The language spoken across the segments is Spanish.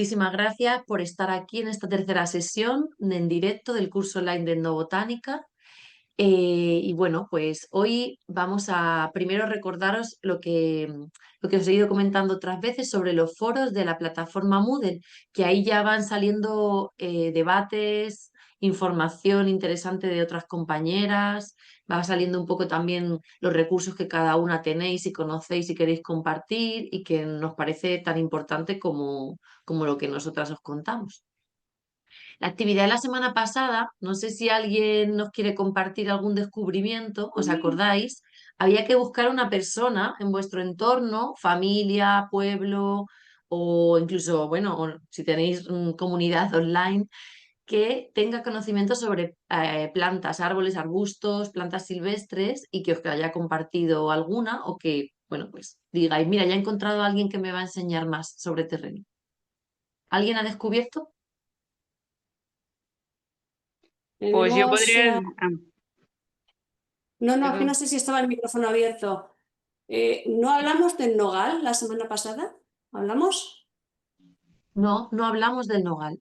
Muchísimas gracias por estar aquí en esta tercera sesión en directo del curso online de Etnobotánica. Y bueno, pues hoy vamos a primero recordaros lo que os he ido comentando otras veces sobre los foros de la plataforma Moodle, que ahí ya van saliendo debates, información interesante de otras compañeras, va saliendo un poco también los recursos que cada una tenéis y conocéis y queréis compartir y que nos parece tan importante como lo que nosotras os contamos. La actividad de la semana pasada, no sé si alguien nos quiere compartir algún descubrimiento, ¿os Sí. acordáis? Había que buscar una persona en vuestro entorno, familia, pueblo o incluso, bueno, o si tenéis comunidad online, que tenga conocimiento sobre plantas, árboles, arbustos, plantas silvestres y que os haya compartido alguna o que, bueno, pues digáis, mira, ya he encontrado a alguien que me va a enseñar más sobre terreno. ¿Alguien ha descubierto? Pues yo Tenemos, podría... no, no, que no perdón. sé si estaba el micrófono abierto. ¿No hablamos del nogal la semana pasada? ¿Hablamos? No, no hablamos del nogal.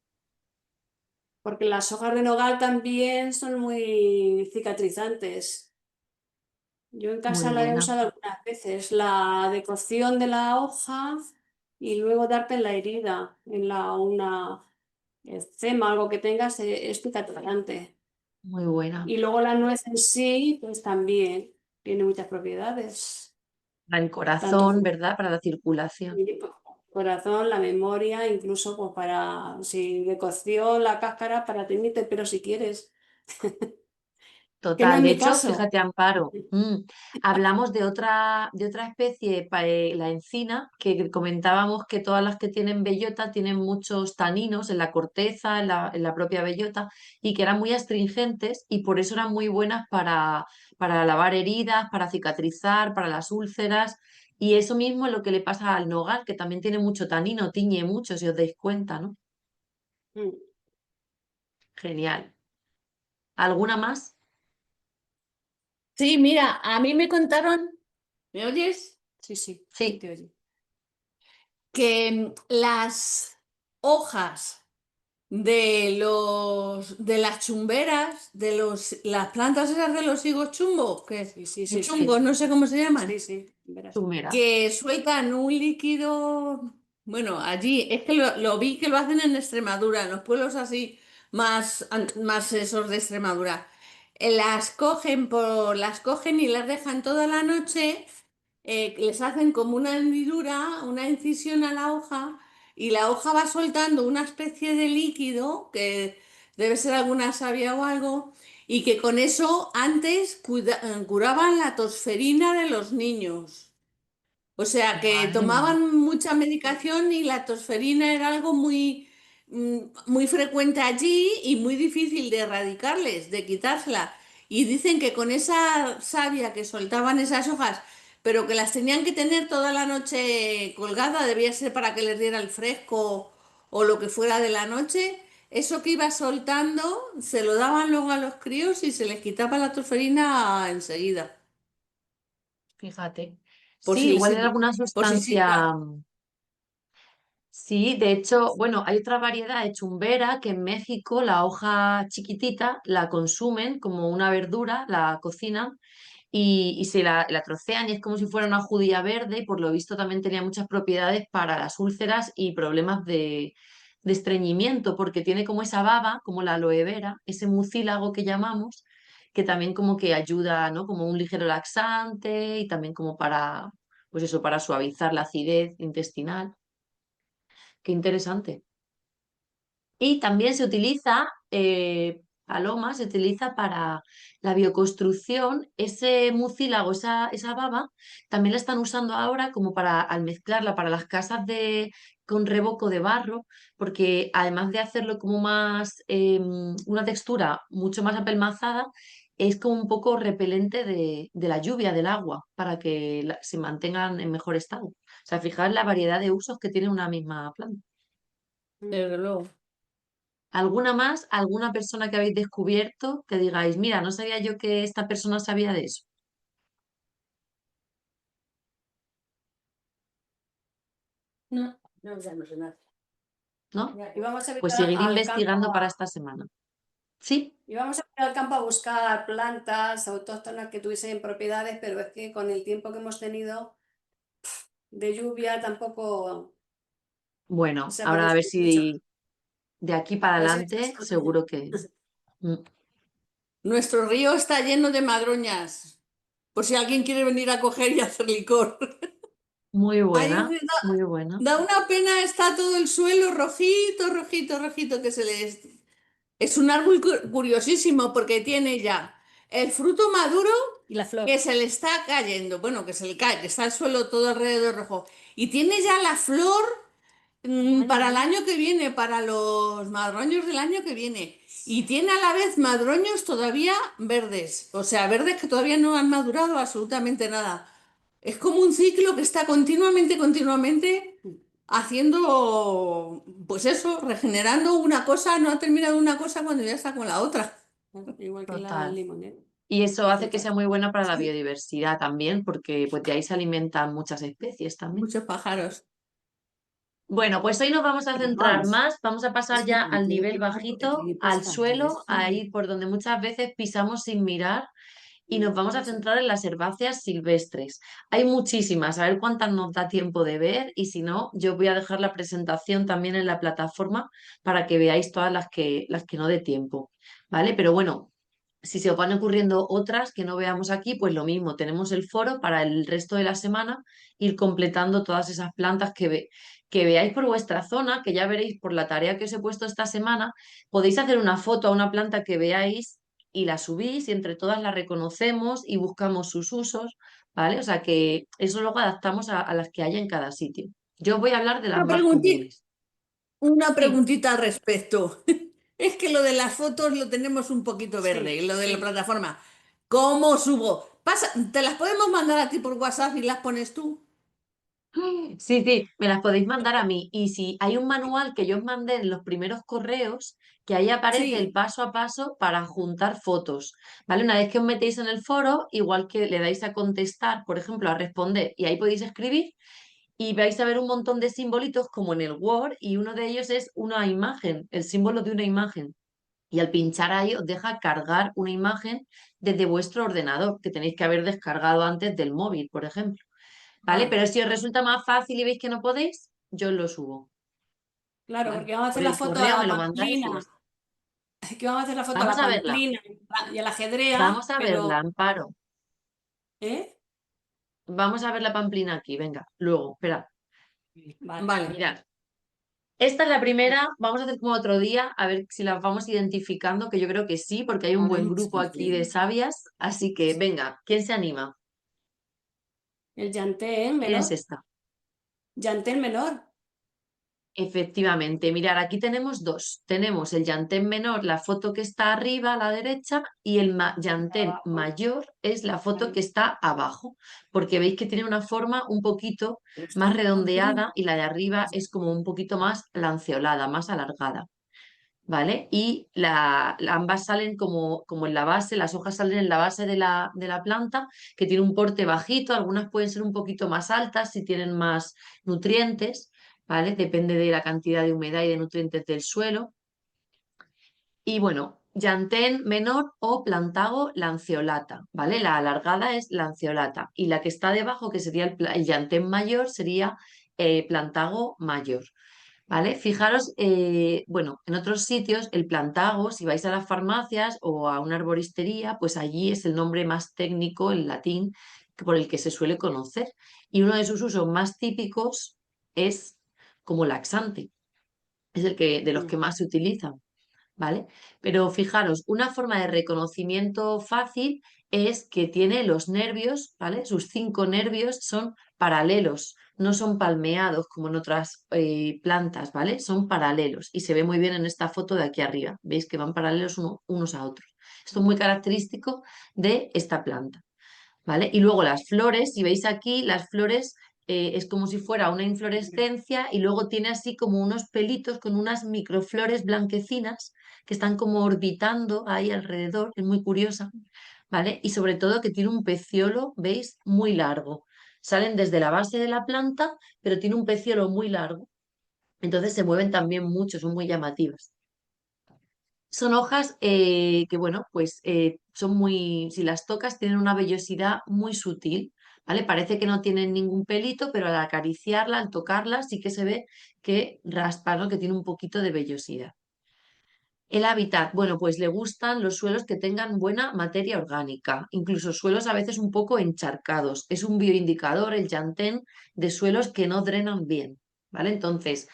Porque las hojas de nogal también son muy cicatrizantes. Yo en Muy casa la he buena, usado algunas veces, la decocción de la hoja y luego darte en la herida, en una eczema, algo que tengas, es cicatrizante. muy buena. Y luego la nuez en sí, pues también tiene muchas propiedades, Para el tanto corazón, ¿verdad? Para la circulación. y corazón, la memoria, incluso pues para, si de cocción, la cáscara, para teñirte, pero si quieres, que no Total. es De mi hecho, caso. fíjate, Amparo, hablamos de otra especie, la encina, que comentábamos que todas las que tienen bellota tienen muchos taninos en la corteza, en la propia bellota, y que eran muy astringentes y por eso eran muy buenas para lavar heridas, para cicatrizar, para las úlceras. Y eso mismo es lo que le pasa al nogal, que también tiene mucho tanino, tiñe mucho, si os dais cuenta, ¿no? Mm. Genial. ¿Alguna más? Sí, mira, a mí me contaron, ¿me oyes? Sí, sí, sí Sí, te oye. Que las hojas de las chumberas, las plantas esas de los higos chumbos, Sí, sí, que sí, sí, chungos, no sé cómo se llaman, sí, sí, verás. Sumera. que sueltan un líquido, bueno, allí, es que lo vi que lo hacen en Extremadura, en los pueblos así más esos de Extremadura. Las cogen y las dejan toda la noche, les hacen como una hendidura, una incisión a la hoja, y la hoja va soltando una especie de líquido, que debe ser alguna savia o algo, y que con eso antes curaban la tosferina de los niños. O sea, que Madre mía. tomaban mucha medicación y la tosferina era algo muy frecuente allí y muy difícil de erradicarles, de quitársela. Y dicen que con esa savia que soltaban esas hojas, pero que las tenían que tener toda la noche colgada, debía ser para que les diera el fresco o lo que fuera de la noche. Eso que iba soltando se lo daban luego a los críos y se les quitaba la tosferina enseguida. Fíjate. Por Sí, si, igual era alguna por si sustancia. sirva. Sí, de hecho, bueno, hay otra variedad de chumbera que en México la hoja chiquitita la consumen como una verdura, la cocinan y se la trocean y es como si fuera una judía verde y por lo visto también tenía muchas propiedades para las úlceras y problemas de estreñimiento porque tiene como esa baba, como la aloe vera, ese mucílago que llamamos, que también como que ayuda, ¿no? Como un ligero laxante y también como para, pues eso, para suavizar la acidez intestinal. Qué interesante. Y también se utiliza, paloma, se utiliza para la bioconstrucción. Ese mucílago, esa baba, también la están usando ahora como para, al mezclarla para las casas con revoco de barro, porque además de hacerlo como más, una textura mucho más apelmazada, es como un poco repelente de la lluvia, del agua, para que se mantengan en mejor estado. O sea, fijar la variedad de usos que tiene una misma planta. Desde luego. ¿Alguna más? ¿Alguna persona que habéis descubierto que digáis, mira, no sabía yo que esta persona sabía de eso? No, no, ya no sé nada. ¿no? Y vamos a ir Pues seguir al investigando campo para esta semana. ¿Sí? y vamos a ir al campo a buscar plantas autóctonas que tuviesen propiedades, pero es que con el tiempo que hemos tenido de lluvia tampoco Bueno, se ha ahora a ver producido mucho. si de aquí para A ver si estás adelante con ella. seguro que... Mm, Nuestro río está lleno de madroñas, por si alguien quiere venir a coger y hacer licor. muy Ahí buena, muy buena. da una pena, está todo el suelo rojito, rojito, rojito, que se les... Es un árbol curiosísimo porque tiene ya el fruto maduro Y la flor. que se le está cayendo, bueno, que se le cae, que está el suelo todo alrededor rojo. Y tiene ya la flor para el año que viene, para los madroños del año que viene. Y tiene a la vez madroños todavía verdes, o sea, verdes que todavía no han madurado absolutamente nada. Es como un ciclo que está continuamente, continuamente haciendo, pues eso, regenerando una cosa, no ha terminado una cosa cuando ya está con la otra. Igual que la Total. limonera. Y eso La hace que fruta. sea muy buena para la Sí, biodiversidad también, porque pues de ahí se alimentan muchas especies también. muchos pájaros. Bueno, pues hoy nos vamos a Pero centrar vamos, más, vamos a pasar es que ya como al tiene que nivel bajar porque bajito, tiene que al estar todo suelo, esto. ahí por donde muchas veces pisamos sin mirar y nos vamos a Vamos a ver. centrar en las herbáceas silvestres. Hay muchísimas, a ver cuántas nos da tiempo de ver y si no, yo voy a dejar la presentación también en la plataforma para que veáis todas las que no dé tiempo, ¿vale? Pero bueno, si se os van ocurriendo otras que no veamos aquí, pues lo mismo, tenemos el foro para el resto de la semana ir completando todas esas plantas que veáis por vuestra zona, que ya veréis por la tarea que os he puesto esta semana, podéis hacer una foto a una planta que veáis y la subís y entre todas la reconocemos y buscamos sus usos, ¿vale? O sea que eso luego adaptamos a las que haya en cada sitio. Yo os voy a hablar de las Una más preguntita, comunes. una Sí, preguntita al respecto. Es que lo de las fotos lo tenemos un poquito verde, Sí, y lo de la plataforma. ¿Cómo subo? Pasa, ¿te las podemos mandar a ti por WhatsApp y las pones tú? sí, sí, me las podéis mandar a mí. Y si hay un manual que yo os mandé en los primeros correos, que ahí aparece el Sí. paso a paso para juntar fotos, ¿vale? Una vez que os metéis en el foro, igual que le dais a contestar, por ejemplo, a responder, y ahí podéis escribir, y vais a ver un montón de simbolitos como en el Word, y uno de ellos es una imagen, el símbolo de una imagen. Y al pinchar ahí os deja cargar una imagen desde vuestro ordenador, que tenéis que haber descargado antes del móvil, por ejemplo. ¿Vale? Ah, Pero si os resulta más fácil y veis que no podéis, yo os lo subo, claro, ¿vale? porque vamos a Por hacer la el foto a correo la me lo mandáis y ya pamplina. está. Que vamos a hacer la foto a Vamos la a verla, pamplina y a la ajedrea, vamos a pero verla, Amparo. ¿eh? Vamos a ver la pamplina aquí, venga, luego, espera, Vale. vale. mirad. Esta es la primera, vamos a hacer como otro día, a ver si las vamos identificando, que yo creo que sí, porque hay un buen grupo aquí de sabias, así que venga, ¿quién se anima? El llantén ¿Quién es menor. esta? Llantén menor. Efectivamente, mirar, aquí tenemos dos. Tenemos el llantén menor, la foto que está arriba a la derecha, y el llantén Abajo. mayor es la foto que Vale. está abajo, porque veis que tiene una forma un poquito Pero más está en la pamplina. redondeada y la de arriba es como un poquito más lanceolada, más alargada, ¿vale? Y ambas salen como en la base, las hojas salen en la base de la planta, que tiene un porte bajito, algunas pueden ser un poquito más altas si tienen más nutrientes, ¿vale? Depende de la cantidad de humedad y de nutrientes del suelo. Y bueno, llantén menor o plantago lanceolata, ¿vale? La alargada es lanceolata y la que está debajo, que sería el llantén mayor, sería plantago mayor. ¿Vale? Fijaros, bueno, en otros sitios el plantago, si vais a las farmacias o a una arboristería, pues allí es el nombre más técnico en latín por el que se suele conocer. Y uno de sus usos más típicos es como laxante, es el que, de los que más se utilizan. ¿Vale? Pero fijaros, una forma de reconocimiento fácil es que tiene los nervios, ¿vale? Sus 5 nervios son paralelos, no son palmeados como en otras plantas, ¿vale? Son paralelos y se ve muy bien en esta foto de aquí arriba. Veis que van paralelos unos a otros. Esto es muy característico de esta planta. ¿Vale? Y luego las flores, si veis aquí, las flores es como si fuera una inflorescencia y luego tiene así como unos pelitos con unas microflores blanquecinas que están como orbitando ahí alrededor, es muy curiosa, ¿vale? Y sobre todo que tiene un peciolo, ¿veis? Muy largo. Salen desde la base de la planta, pero tiene un peciolo muy largo. Entonces se mueven también mucho, son muy llamativas. Son hojas que, bueno, pues son muy, si las tocas, tienen una vellosidad muy sutil, ¿vale? Parece que no tienen ningún pelito, pero al acariciarla, al tocarla, sí que se ve que raspa, ¿no? Que tiene un poquito de vellosidad. El hábitat, bueno, pues le gustan los suelos que tengan buena materia orgánica, incluso suelos a veces un poco encharcados. Es un bioindicador, el llantén, de suelos que no drenan bien, ¿vale? Entonces,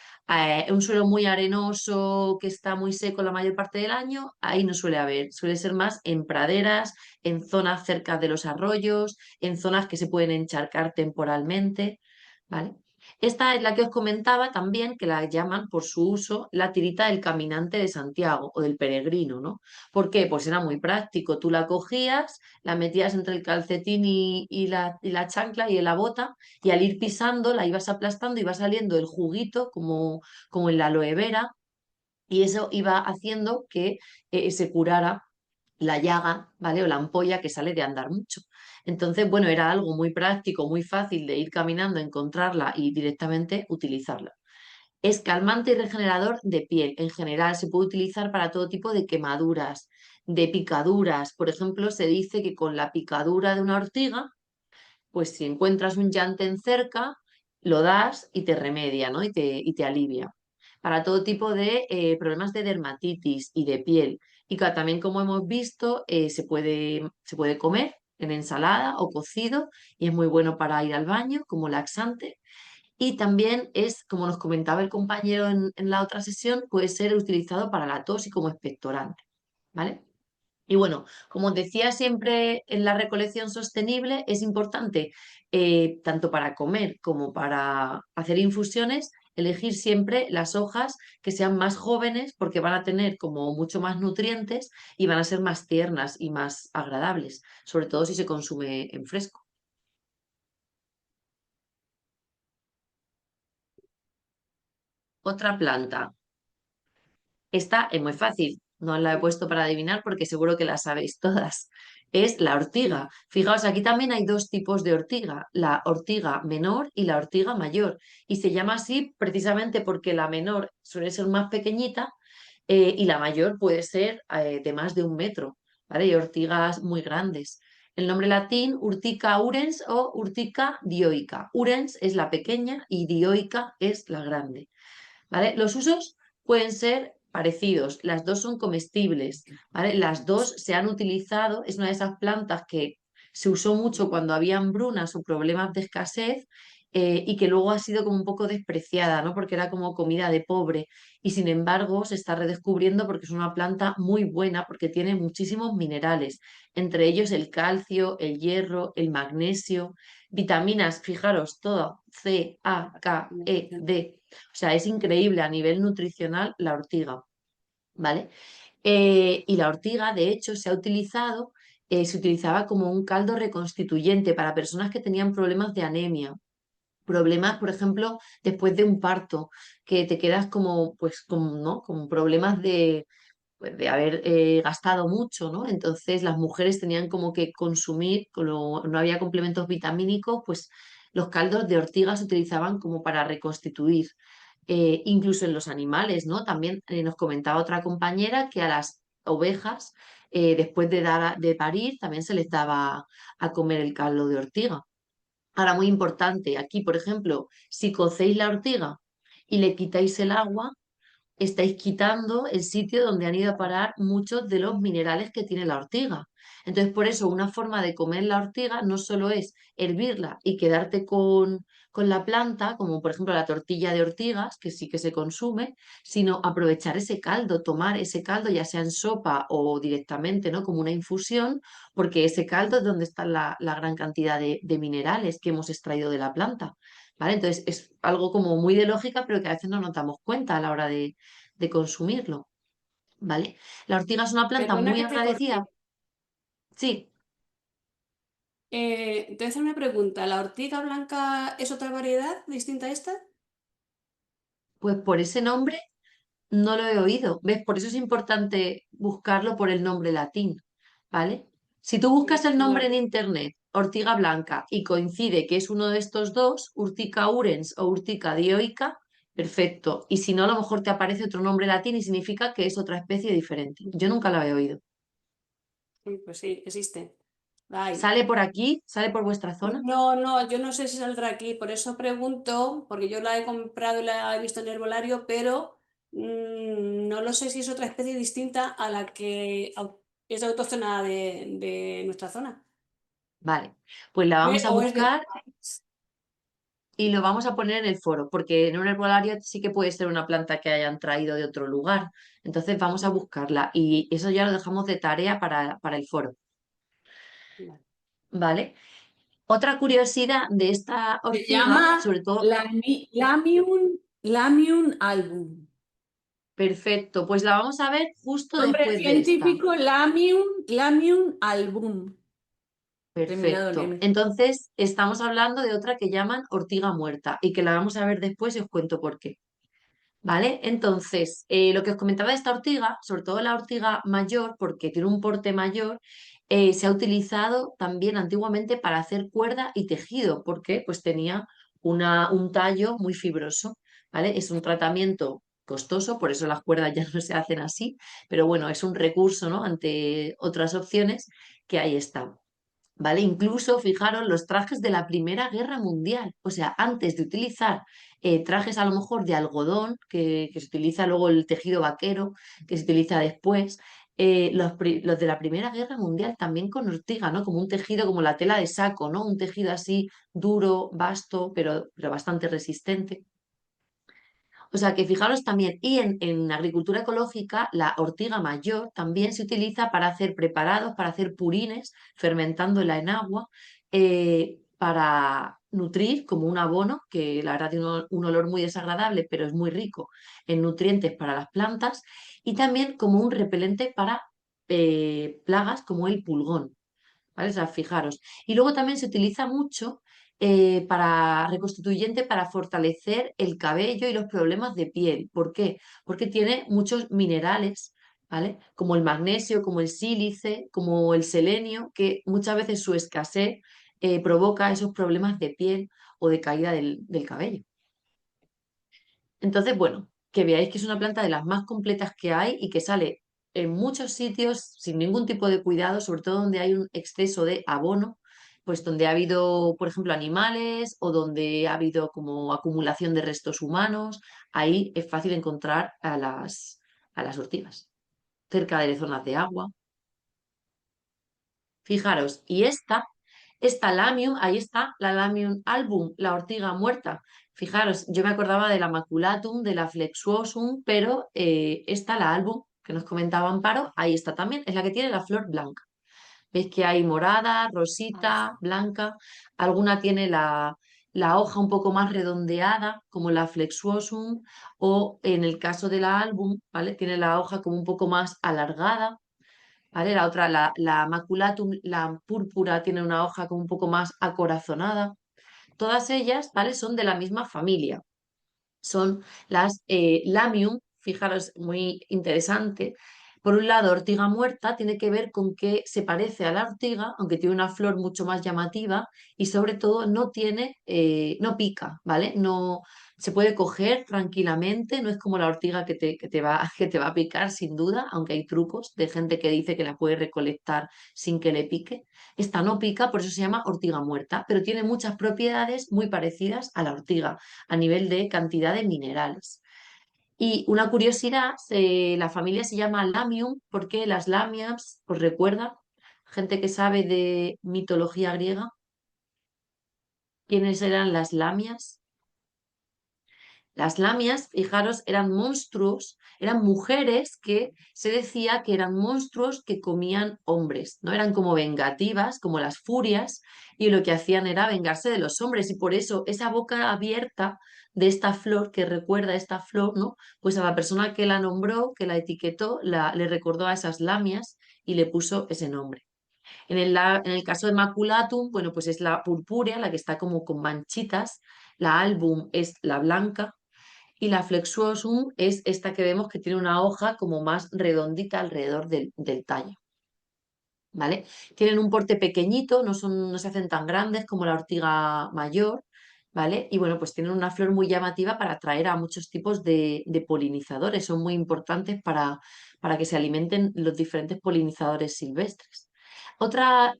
un suelo muy arenoso, que está muy seco la mayor parte del año, ahí no suele haber. Suele ser más en praderas, en zonas cerca de los arroyos, en zonas que se pueden encharcar temporalmente, ¿vale? Esta es la que os comentaba también, que la llaman por su uso la tirita del caminante de Santiago o del peregrino, ¿no? ¿Por qué? Pues era muy práctico. Tú la cogías, la metías entre el calcetín y la chancla y en la bota, y al ir pisando la ibas aplastando y iba saliendo el juguito como en la aloe vera, y eso iba haciendo que se curara la llaga, ¿vale? O la ampolla que sale de andar mucho. Entonces, bueno, era algo muy práctico, muy fácil de ir caminando, encontrarla y directamente utilizarla. Es calmante y regenerador de piel. En general, se puede utilizar para todo tipo de quemaduras, de picaduras. Por ejemplo, se dice que con la picadura de una ortiga, pues si encuentras un llantén cerca, lo das y te remedia, ¿no? Y te alivia. Para todo tipo de problemas de dermatitis y de piel. Y también, como hemos visto, se puede comer en ensalada o cocido y es muy bueno para ir al baño como laxante. Y también es, como nos comentaba el compañero en la otra sesión, puede ser utilizado para la tos y como expectorante, ¿vale? Y bueno, como os decía siempre en la recolección sostenible, es importante, tanto para comer como para hacer infusiones, elegir siempre las hojas que sean más jóvenes porque van a tener como mucho más nutrientes y van a ser más tiernas y más agradables, sobre todo si se consume en fresco. Otra planta. Esta es muy fácil, no la he puesto para adivinar porque seguro que la sabéis todas. Es la ortiga. Fijaos, aquí también hay dos tipos de ortiga, la ortiga menor y la ortiga mayor. Y se llama así precisamente porque la menor suele ser más pequeñita y la mayor puede ser de más de 1 metro, ¿vale? Y ortigas muy grandes. El nombre latín, Urtica urens o Urtica dioica. Urens es la pequeña y dioica es la grande. ¿Vale? Los usos pueden ser parecidos, las dos son comestibles, ¿vale? Las dos se han utilizado, es una de esas plantas que se usó mucho cuando había hambrunas o problemas de escasez y que luego ha sido como un poco despreciada, ¿no? Porque era como comida de pobre y sin embargo se está redescubriendo porque es una planta muy buena porque tiene muchísimos minerales, entre ellos el calcio, el hierro, el magnesio, vitaminas, fijaros, todo, C, A, K, E, D. O sea, es increíble a nivel nutricional la ortiga, ¿vale? Y la ortiga, de hecho, se utilizaba como un caldo reconstituyente para personas que tenían problemas de anemia. Problemas, por ejemplo, después de un parto, que te quedas como, pues, como, ¿no? Con problemas pues, de haber gastado mucho, ¿no? Entonces las mujeres tenían como que consumir, como no había complementos vitamínicos, pues los caldos de ortiga se utilizaban como para reconstituir. Incluso en los animales, ¿no? También nos comentaba otra compañera que a las ovejas, después de parir, también se les daba a comer el caldo de ortiga. Ahora, muy importante, aquí, por ejemplo, si cocéis la ortiga y le quitáis el agua, estáis quitando el sitio donde han ido a parar muchos de los minerales que tiene la ortiga. Entonces, por eso, una forma de comer la ortiga no solo es hervirla y quedarte con la planta, como por ejemplo la tortilla de ortigas, que sí que se consume, sino aprovechar ese caldo, tomar ese caldo, ya sea en sopa o directamente, ¿no? Como una infusión, porque ese caldo es donde está la gran cantidad de minerales que hemos extraído de la planta. ¿Vale? Entonces es algo como muy de lógica, pero que a veces no nos damos cuenta a la hora de consumirlo, ¿vale? La ortiga es una planta Perdona muy que te agradecida. corte. Sí, Te voy a hacer una pregunta. ¿La ortiga blanca es otra variedad distinta a esta? pues por ese nombre no lo he oído. ¿Ves? Por eso es importante buscarlo por el nombre latín, ¿vale? Si tú buscas el nombre en Vale. internet, ortiga blanca, y coincide que es uno de estos dos, Urtica urens o Urtica dioica, Perfecto. Y si no, a lo mejor te aparece otro nombre latín y significa que es otra especie diferente. Yo nunca la he oído. Sí, pues sí, existe. Ay. ¿Sale por aquí? ¿Sale por vuestra zona? No, no, yo no sé si saldrá aquí, por eso pregunto, porque yo la he comprado y la he visto en el herbolario, pero no lo sé si es otra especie distinta a la que es autóctona de nuestra zona. Vale. Pues la vamos a O es de otro buscar país. y lo vamos a poner en el foro, porque en un herbolario sí que puede ser una planta que hayan traído de otro lugar. Entonces vamos a buscarla y eso ya lo dejamos de tarea para el foro. Vale. ¿Vale? Otra curiosidad de esta Se ortiga, llama sobre todo, Lamium album. perfecto, pues la vamos a ver justo Nombre después de esta. científico Lamium album. Terminado en Perfecto. M. Entonces, estamos hablando de otra que llaman ortiga muerta y que la vamos a ver después y os cuento por qué. ¿Vale? Entonces, lo que os comentaba de esta ortiga, sobre todo la ortiga mayor, porque tiene un porte mayor, se ha utilizado también antiguamente para hacer cuerda y tejido, porque pues tenía un tallo muy fibroso, ¿vale? Es un tratamiento costoso, por eso las cuerdas ya no se hacen así, pero bueno, es un recurso, ¿no? Ante otras opciones que ahí están. ¿Vale? Incluso, fijaros, los trajes de la Primera Guerra Mundial. O sea, antes de utilizar trajes a lo mejor de algodón, que se utiliza luego el tejido vaquero, que se utiliza después, los de la Primera Guerra Mundial también con ortiga, ¿no? Como un tejido, como la tela de saco, ¿no? Un tejido así duro, vasto, pero bastante resistente. O sea que fijaros también, y en agricultura ecológica, la ortiga mayor también se utiliza para hacer preparados, para hacer purines, fermentándola en agua, para nutrir como un abono, que la verdad tiene un olor muy desagradable, pero es muy rico en nutrientes para las plantas, y también como un repelente para plagas como el pulgón. ¿Vale? O sea, fijaros. Y luego también se utiliza mucho para reconstituyente para fortalecer el cabello y los problemas de piel. ¿Por qué? Porque tiene muchos minerales, ¿vale? Como el magnesio, como el sílice, como el selenio, que muchas veces su escasez provoca esos problemas de piel o de caída del cabello. Entonces, bueno, que veáis que es una planta de las más completas que hay y que sale en muchos sitios sin ningún tipo de cuidado, sobre todo donde hay un exceso de abono, pues donde ha habido, por ejemplo, animales o donde ha habido como acumulación de restos humanos, ahí es fácil encontrar a las ortigas, cerca de zonas de agua. Fijaros, y esta Lamium, ahí está, la Lamium album, la ortiga muerta. Fijaros, yo me acordaba de la Maculatum, de la Flexuosum, pero esta, la album, que nos comentaba Amparo, ahí está también, es la que tiene la flor blanca. Veis que hay morada, rosita, blanca, alguna tiene la hoja un poco más redondeada, como la Flexuosum, o en el caso de la album, ¿vale? Tiene la hoja como un poco más alargada. ¿Vale? La otra, la maculatum, la púrpura, tiene una hoja como un poco más acorazonada. Todas ellas, ¿vale? Son de la misma familia. Son las Lamium, fijaros, muy interesante. Por un lado, ortiga muerta tiene que ver con que se parece a la ortiga, aunque tiene una flor mucho más llamativa y sobre todo no tiene, no pica, ¿vale? No se puede coger tranquilamente, no es como la ortiga que te va a picar sin duda, aunque hay trucos de gente que dice que la puede recolectar sin que le pique. Esta no pica, por eso se llama ortiga muerta, pero tiene muchas propiedades muy parecidas a la ortiga a nivel de cantidad de minerales. Y una curiosidad, la familia se llama Lamium porque las lamias, ¿os recuerda? Gente que sabe de mitología griega, ¿quiénes eran las lamias? Las lamias, fijaros, eran monstruos, eran mujeres que se decía que eran monstruos que comían hombres, ¿no? Eran como vengativas, como las furias, y lo que hacían era vengarse de los hombres, y por eso esa boca abierta de esta flor, que recuerda a esta flor, ¿no? Pues a la persona que la nombró, que la etiquetó, le recordó a esas lamias y le puso ese nombre. En el caso de maculatum, bueno, pues es la purpúrea, la que está como con manchitas, la album es la blanca, y la flexuosum es esta que vemos que tiene una hoja como más redondita alrededor del tallo. ¿Vale? Tienen un porte pequeñito, no se hacen tan grandes como la ortiga mayor, ¿vale? Y bueno, pues tienen una flor muy llamativa para atraer a muchos tipos de polinizadores. Son muy importantes para que se alimenten los diferentes polinizadores silvestres. Otra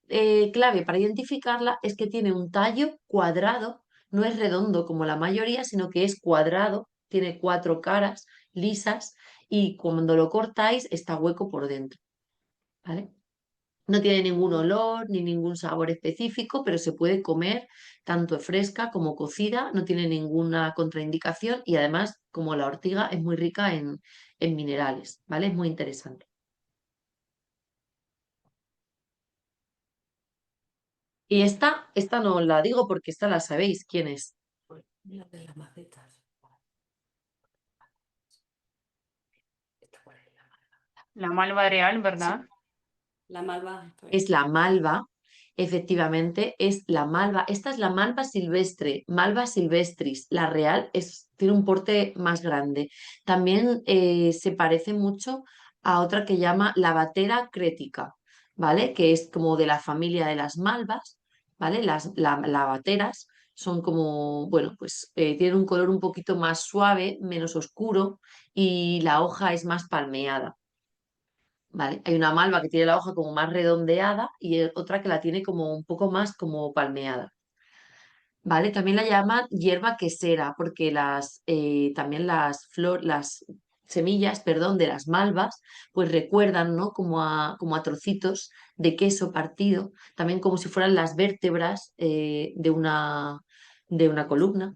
clave para identificarla es que tiene un tallo cuadrado, no es redondo como la mayoría, sino que es cuadrado, tiene 4 caras lisas y cuando lo cortáis está hueco por dentro, ¿vale? No tiene ningún olor ni ningún sabor específico, pero se puede comer tanto fresca como cocida, no tiene ninguna contraindicación y además, como la ortiga, es muy rica en minerales, ¿vale? Es muy interesante. Y esta no la digo porque esta la sabéis quién es. La de las macetas. La malva real, Sí, ¿verdad? la malva. Es la malva, efectivamente, es la malva. Esta es la malva silvestre, Malva silvestris. La real tiene un porte más grande. También se parece mucho a otra que llama la batera crética, ¿vale? Que es como de la familia de las malvas, ¿vale? Las lavateras son como, bueno, pues tienen un color un poquito más suave, menos oscuro y la hoja es más palmeada. ¿Vale? Hay una malva que tiene la hoja como más redondeada y otra que la tiene como un poco más como palmeada. ¿Vale? También la llaman hierba quesera porque también las semillas, perdón, de las malvas, pues recuerdan, ¿no? Como a trocitos de queso partido, también como si fueran las vértebras de una columna.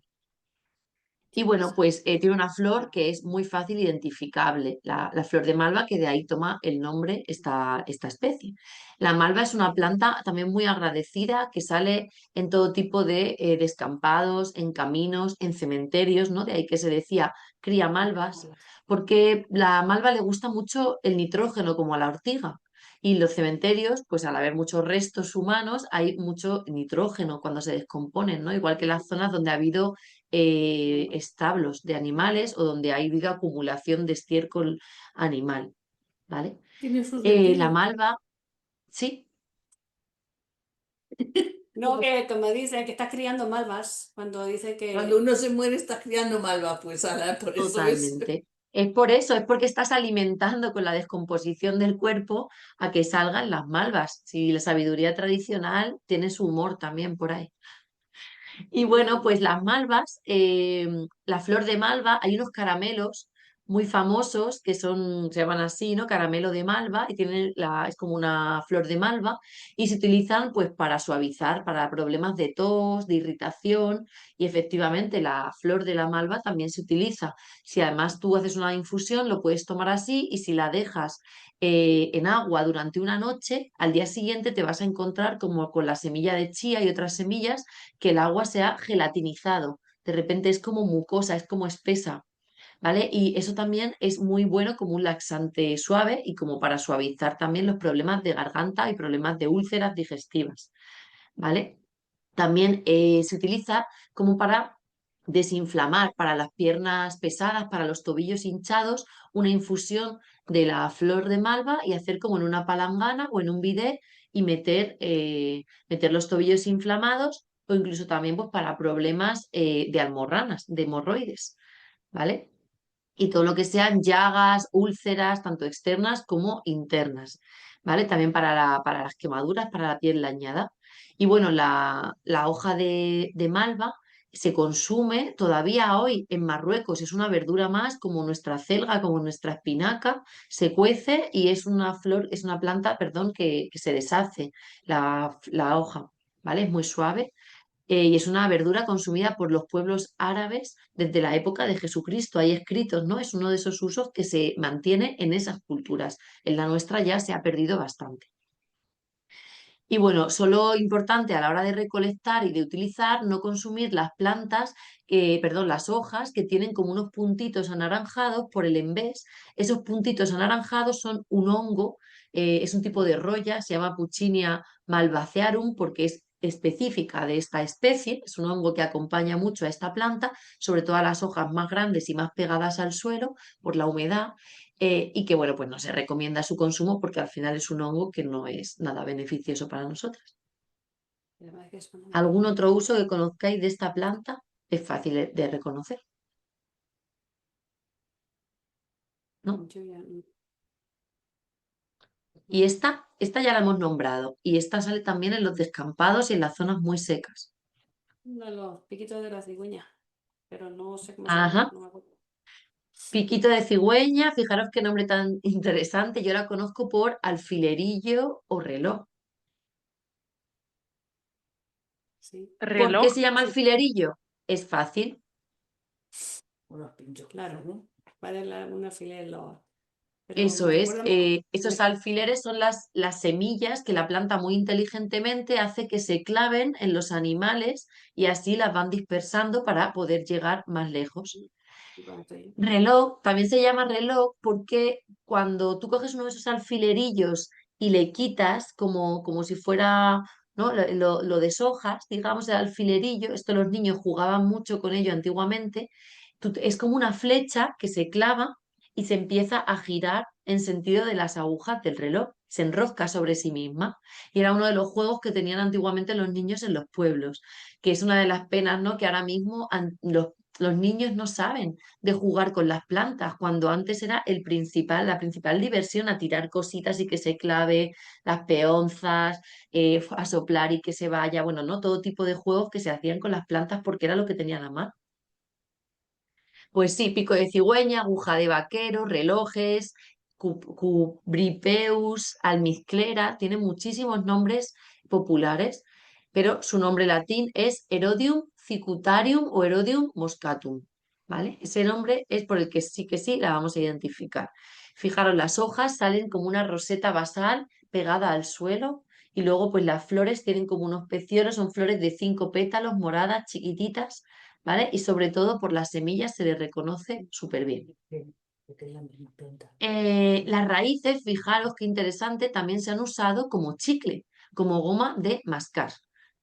Y bueno, pues tiene una flor que es muy fácil identificable, la flor de malva, que de ahí toma el nombre esta especie. La malva es una planta también muy agradecida que sale en todo tipo de descampados, en caminos, en cementerios, ¿no? De ahí que se decía cría malvas, porque la malva le gusta mucho el nitrógeno como a la ortiga. Y los cementerios, pues al haber muchos restos humanos, hay mucho nitrógeno cuando se descomponen, ¿no? Igual que las zonas donde ha habido establos de animales o donde hay diga, acumulación de estiércol animal, ¿vale? Tiene su La sentido. malva, sí, No, que como dice que estás criando malvas, cuando dice Cuando que uno se muere está criando malva, pues ala, por eso es. totalmente. Es por eso, es porque estás alimentando con la descomposición del cuerpo a que salgan las malvas. Si la sabiduría tradicional tiene su humor también por ahí. Y bueno, pues las malvas, la flor de malva, hay unos caramelos muy famosos que se llaman así, ¿no? Caramelo de malva, y es como una flor de malva, y se utilizan pues para suavizar, para problemas de tos, de irritación, y efectivamente la flor de la malva también se utiliza. Si además tú haces una infusión, lo puedes tomar así, y si la dejas en agua durante una noche, al día siguiente te vas a encontrar como con la semilla de chía y otras semillas que el agua se ha gelatinizado. De repente es como mucosa, es como espesa, ¿vale? Y eso también es muy bueno como un laxante suave y como para suavizar también los problemas de garganta y problemas de úlceras digestivas, ¿vale? También se utiliza como para desinflamar, para las piernas pesadas, para los tobillos hinchados, una infusión de la flor de malva y hacer como en una palangana o en un bidet y meter los tobillos inflamados o incluso también pues, para problemas de almorranas, de hemorroides, ¿vale? Y todo lo que sean llagas, úlceras, tanto externas como internas, ¿vale? También para las quemaduras, para la piel dañada. Y bueno, la hoja de malva se consume todavía hoy en Marruecos, es una verdura más como nuestra celga, como nuestra espinaca, se cuece y es una flor, es una planta, perdón, que se deshace la hoja, ¿vale? Es muy suave y es una verdura consumida por los pueblos árabes desde la época de Jesucristo. Hay escritos, ¿no? Es uno de esos usos que se mantiene en esas culturas. En la nuestra ya se ha perdido bastante. Y bueno, solo importante a la hora de recolectar y de utilizar, no consumir las plantas, perdón, las hojas que tienen como unos puntitos anaranjados por el envés. Esos puntitos anaranjados son un hongo, es un tipo de roya, se llama Puccinia malvacearum porque es específica de esta especie, es un hongo que acompaña mucho a esta planta, sobre todo a las hojas más grandes y más pegadas al suelo por la humedad y que, bueno, pues no se recomienda su consumo porque al final es un hongo que no es nada beneficioso para nosotras. Además que suena muy ¿Algún bien. otro uso que conozcáis de esta planta? Es fácil de reconocer, ¿no? Yo ya no- Y esta ya la hemos nombrado. Y esta sale también en los descampados y en las zonas muy secas. uno de los piquitos de la cigüeña, pero no sé cómo se llama, Ajá. no me acuerdo. Piquito de cigüeña, fijaros qué nombre tan interesante. Yo la conozco por alfilerillo o reloj. Sí, ¿Por qué Reloj. se llama sí, alfilerillo? Es fácil. Unos pinchos. claro, ¿no? Vale un alfiler, pero Eso me es. recuerda mucho. Esos alfileres son las semillas que la planta muy inteligentemente hace que se claven en los animales y así las van dispersando para poder llegar más lejos. Reloj, también se llama reloj porque cuando tú coges uno de esos alfilerillos y le quitas como si fuera, ¿no? Lo deshojas, digamos, el alfilerillo, esto los niños jugaban mucho con ello antiguamente, es como una flecha que se clava y se empieza a girar en sentido de las agujas del reloj, se enrosca sobre sí misma. Y era uno de los juegos que tenían antiguamente los niños en los pueblos, que es una de las penas, ¿no? Que ahora mismo los niños no saben de jugar con las plantas, cuando antes era la principal diversión a tirar cositas y que se clave, las peonzas, a soplar y que se vaya, bueno, ¿no? Todo tipo de juegos que se hacían con las plantas porque era lo que tenían a mano. Pues sí, pico de cigüeña, aguja de vaquero, relojes, cubripeus, almizclera, tiene muchísimos nombres populares, pero su nombre latín es Herodium cicutarium o Herodium moscatum, ¿vale? Ese nombre es por el que sí la vamos a identificar. Fijaros, las hojas salen como una roseta basal pegada al suelo y luego pues las flores tienen como unos peciolos, son flores de 5 pétalos, moradas, chiquititas, ¿vale? Y sobre todo por las semillas se le reconoce súper bien. Las raíces, fijaros qué interesante, también se han usado como chicle, como goma de mascar,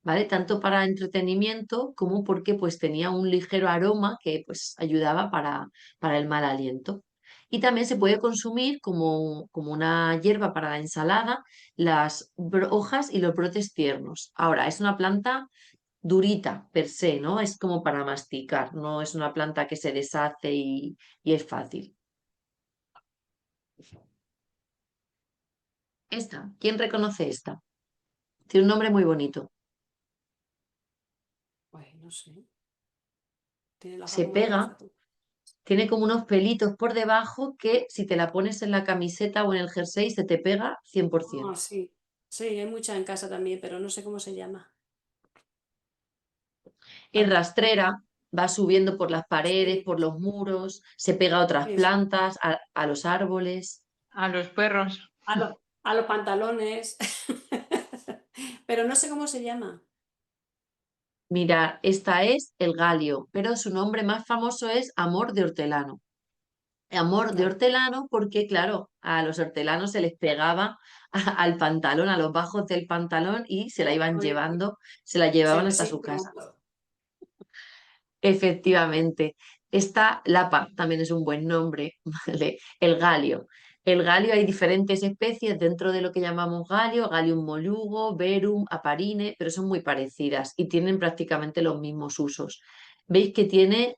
¿vale? Tanto para entretenimiento como porque pues tenía un ligero aroma que pues ayudaba para el mal aliento. Y también se puede consumir como una hierba para la ensalada, las hojas y los brotes tiernos. Ahora, es una planta durita per se, ¿no? Es como para masticar, no es una planta que se deshace y es fácil. Esta, ¿quién reconoce esta? Tiene un nombre muy bonito. Pues no sé, tiene la hoja Se como de pega, olfato. tiene como unos pelitos por debajo que si te la pones en la camiseta o en el jersey se te pega 100%. Ah, sí, sí, hay mucha en casa también, pero no sé cómo se llama. Es rastrera, va subiendo por las paredes, Sí, por los muros, se pega a otras sí, sí. plantas, a los árboles. A los perros. A los pantalones, pero no sé cómo se llama. Mira, esta es el galio, pero su nombre más famoso es amor de hortelano. Amor de Claro, hortelano porque, claro, a los hortelanos se les pegaba al pantalón, a los bajos del pantalón y se la iban oye, llevando, se la se llevaban hasta su casa. resiste. Efectivamente, esta lapa también es un buen nombre, ¿vale? El galio. El galio hay diferentes especies dentro de lo que llamamos galio, Galium molugo, verum, aparine, pero son muy parecidas y tienen prácticamente los mismos usos. Veis que tiene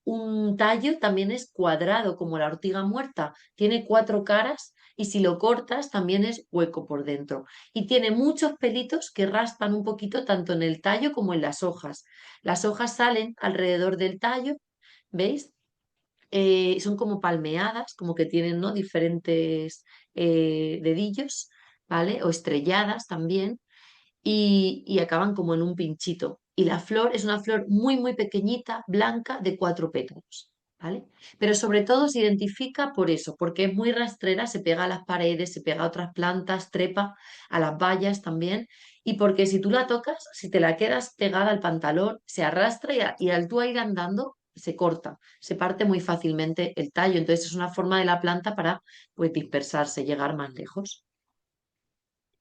un tallo, también es cuadrado como la ortiga muerta, tiene 4 caras y si lo cortas también es hueco por dentro. Y tiene muchos pelitos que raspan un poquito tanto en el tallo como en las hojas. Las hojas salen alrededor del tallo, ¿veis? Son como palmeadas, como que tienen, ¿no? Diferentes dedillos, ¿vale? O estrelladas también, y acaban como en un pinchito. Y la flor es una flor muy, muy pequeñita, blanca, de 4 pétalos, ¿vale? Pero sobre todo se identifica por eso, porque es muy rastrera, se pega a las paredes, se pega a otras plantas, trepa a las vallas también, y porque si tú la tocas, si te la quedas pegada al pantalón, se arrastra y al tú ir andando, se corta, se parte muy fácilmente el tallo. Entonces es una forma de la planta para pues, dispersarse, llegar más lejos.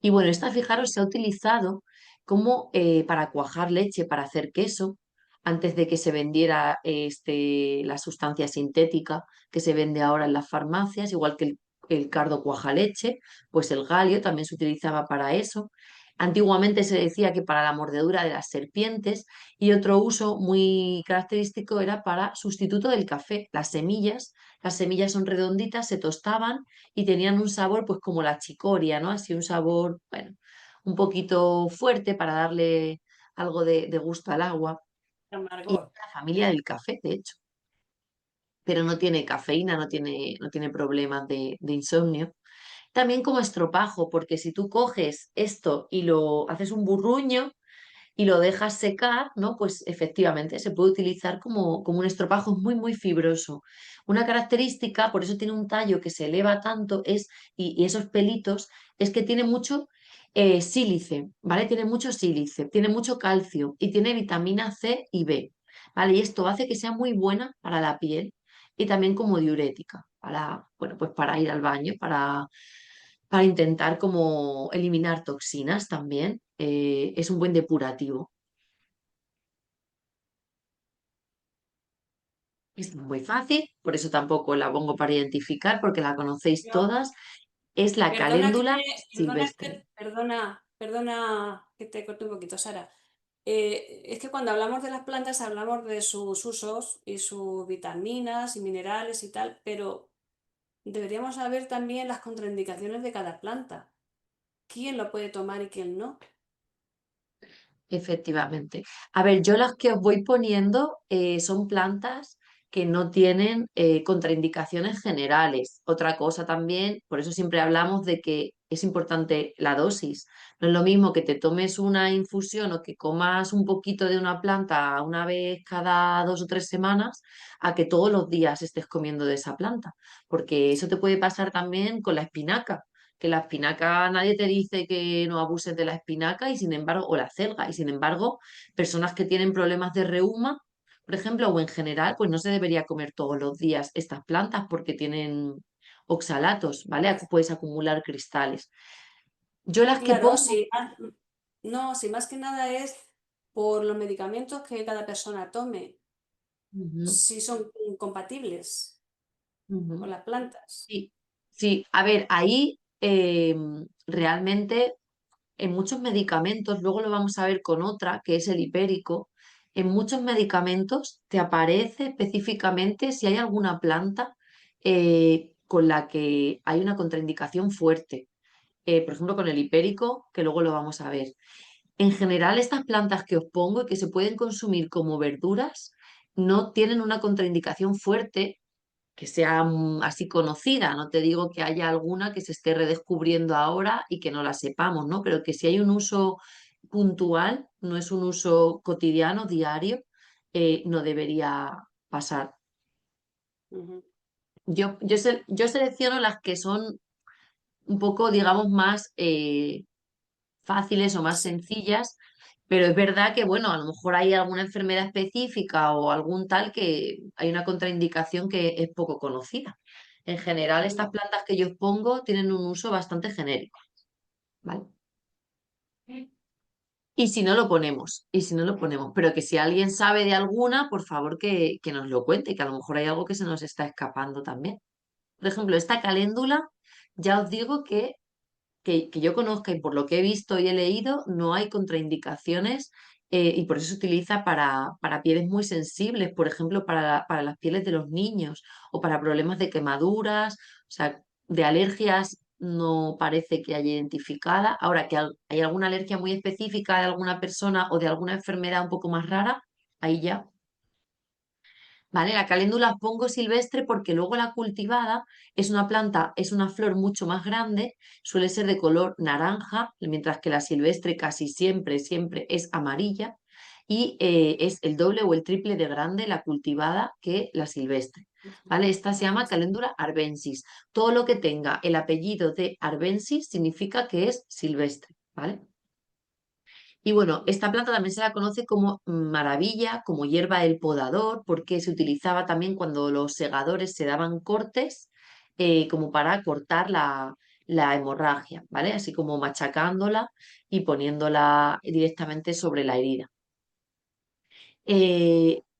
Y bueno, esta, fijaros, se ha utilizado como para cuajar leche, para hacer queso, antes de que se vendiera la sustancia sintética que se vende ahora en las farmacias, igual que el cardo cuaja leche, pues el galio también se utilizaba para eso. Antiguamente se decía que para la mordedura de las serpientes y otro uso muy característico era para sustituto del café. Las semillas son redonditas, se tostaban y tenían un sabor pues como la chicoria, ¿no? Así un sabor, bueno, un poquito fuerte para darle algo de gusto al agua. Y es Amargor. la familia del café, de hecho, pero no tiene cafeína, no tiene problemas de insomnio. También como estropajo, porque si tú coges esto y lo haces un burruño y lo dejas secar, ¿no? Pues efectivamente se puede utilizar como un estropajo muy, muy fibroso. Una característica, por eso tiene un tallo que se eleva tanto, y esos pelitos, es que tiene mucho sílice, ¿vale? Tiene mucho sílice, tiene mucho calcio y tiene vitamina C y B, ¿vale? Y esto hace que sea muy buena para la piel y también como diurética, bueno, pues para ir al baño, para intentar como eliminar toxinas también. Es un buen depurativo. Es muy fácil, por eso tampoco la pongo para identificar, porque la conocéis No, todas. Es la perdona que caléndula perdona silvestre. que, perdona que te corte un poquito, Sara. Es que cuando hablamos de las plantas hablamos de sus usos y sus vitaminas y minerales y tal, pero deberíamos saber también las contraindicaciones de cada planta. ¿Quién lo puede tomar y quién no? Efectivamente. A ver, yo las que os voy poniendo son plantas que no tienen contraindicaciones generales. Otra cosa también, por eso siempre hablamos de que es importante la dosis. No es lo mismo que te tomes una infusión o que comas un poquito de una planta una vez cada 2 o 3 semanas a que todos los días estés comiendo de esa planta, porque eso te puede pasar también con la espinaca, que la espinaca, nadie te dice que no abuses de la espinaca y sin embargo, o la celga, y sin embargo, personas que tienen problemas de reuma, por ejemplo, o en general, pues no se debería comer todos los días estas plantas porque tienen oxalatos, ¿vale? Puedes acumular cristales. Yo las que Claro, pongo, sí. No, si más que nada es por los medicamentos que cada persona tome, ujú, si son compatibles con ujú. las plantas. Sí, sí, a ver, ahí realmente en muchos medicamentos, luego lo vamos a ver con otra, que es el hipérico, en muchos medicamentos te aparece específicamente si hay alguna planta con la que hay una contraindicación fuerte. Por ejemplo, con el hipérico, que luego lo vamos a ver. En general, estas plantas que os pongo y que se pueden consumir como verduras no tienen una contraindicación fuerte que sea así conocida. No te digo que haya alguna que se esté redescubriendo ahora y que no la sepamos, ¿no? Pero que si hay un uso puntual, no es un uso cotidiano, diario, no debería pasar. Ujú. Yo selecciono las que son un poco, digamos, más fáciles o más Sí. sencillas, pero es verdad que, bueno, a lo mejor hay alguna enfermedad específica o algún tal que hay una contraindicación que es poco conocida. En general, estas Ujú. plantas que yo os pongo tienen un uso bastante genérico, ¿vale? Y si no lo ponemos, pero que si alguien sabe de alguna, por favor que nos lo cuente, que a lo mejor hay algo que se nos está escapando también. Por ejemplo, esta caléndula, ya os digo que yo conozca y por lo que he visto y he leído, no hay contraindicaciones y por eso se utiliza para pieles muy sensibles, por ejemplo, para las pieles de los niños o para problemas de quemaduras, o sea, de alergias no parece que haya identificada. Ahora que hay alguna alergia muy específica de alguna persona o de alguna enfermedad un poco más rara, ahí ya. ¿Vale? La caléndula pongo silvestre porque luego la cultivada es una planta, es una flor mucho más grande, suele ser de color naranja, mientras que la silvestre casi siempre, siempre es amarilla y es el doble o el triple de grande la cultivada que la silvestre. ¿Vale? Esta se llama caléndula arbensis. Todo lo que tenga el apellido de arbensis significa que es silvestre. ¿Vale? Y bueno, esta planta también se la conoce como maravilla, como hierba del podador, porque se utilizaba también cuando los segadores se daban cortes, como para cortar la hemorragia, ¿vale? Así como machacándola y poniéndola directamente sobre la herida.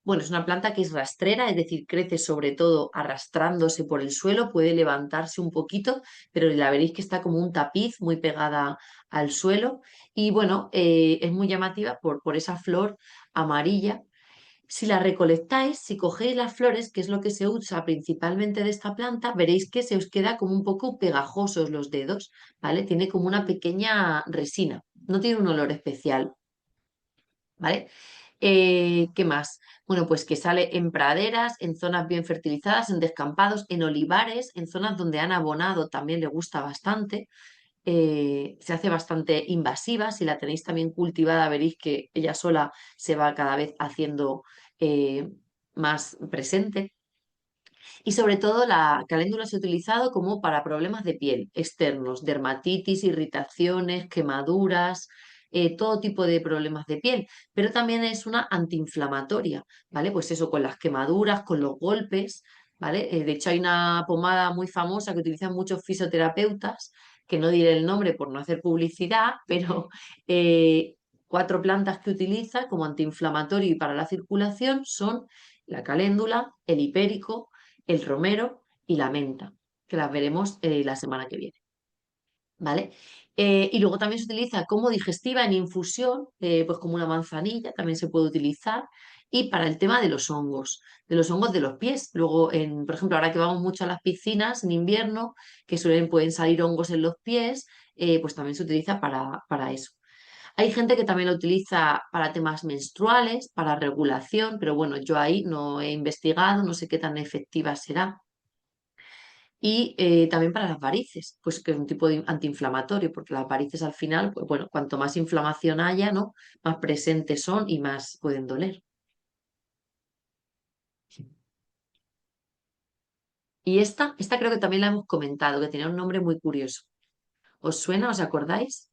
Bueno, es una planta que es rastrera, es decir, crece sobre todo arrastrándose por el suelo, puede levantarse un poquito, pero la veréis que está como un tapiz muy pegada al suelo. Y bueno, es muy llamativa por esa flor amarilla. Si la recolectáis, si cogéis las flores, que es lo que se usa principalmente de esta planta, veréis que se os queda como un poco pegajosos los dedos, ¿vale? Tiene como una pequeña resina, no tiene un olor especial, ¿vale? ¿Qué más? Bueno, pues que sale en praderas, en zonas bien fertilizadas, en descampados, en olivares, en zonas donde han abonado también le gusta bastante. Se hace bastante invasiva. Si la tenéis también cultivada, veréis que ella sola se va cada vez haciendo eh, más presente. Y sobre todo la caléndula se ha utilizado como para problemas de piel externos, dermatitis, irritaciones, quemaduras, todo tipo de problemas de piel, pero también es una antiinflamatoria, ¿vale? Pues eso, con las quemaduras, con los golpes, ¿vale? De hecho, hay una pomada muy famosa que utilizan muchos fisioterapeutas, que no diré el nombre por no hacer publicidad, pero 4 plantas que utiliza como antiinflamatorio y para la circulación son la caléndula, el hipérico, el romero y la menta, que las veremos la semana que viene. ¿Vale? Y luego también se utiliza como digestiva en infusión, pues como una manzanilla, también se puede utilizar. Y para el tema de los hongos de los pies. Luego, por ejemplo, ahora que vamos mucho a las piscinas en invierno, que pueden salir hongos en los pies, pues también se utiliza para eso. Hay gente que también lo utiliza para temas menstruales, para regulación, pero bueno, yo ahí no he investigado, no sé qué tan efectiva será. Y también para las varices, pues que es un tipo de antiinflamatorio, porque las varices al final, pues bueno, cuanto más inflamación haya, ¿no? Más presentes son y más pueden doler. Y esta creo que también la hemos comentado, que tenía un nombre muy curioso. ¿Os suena? ¿Os acordáis?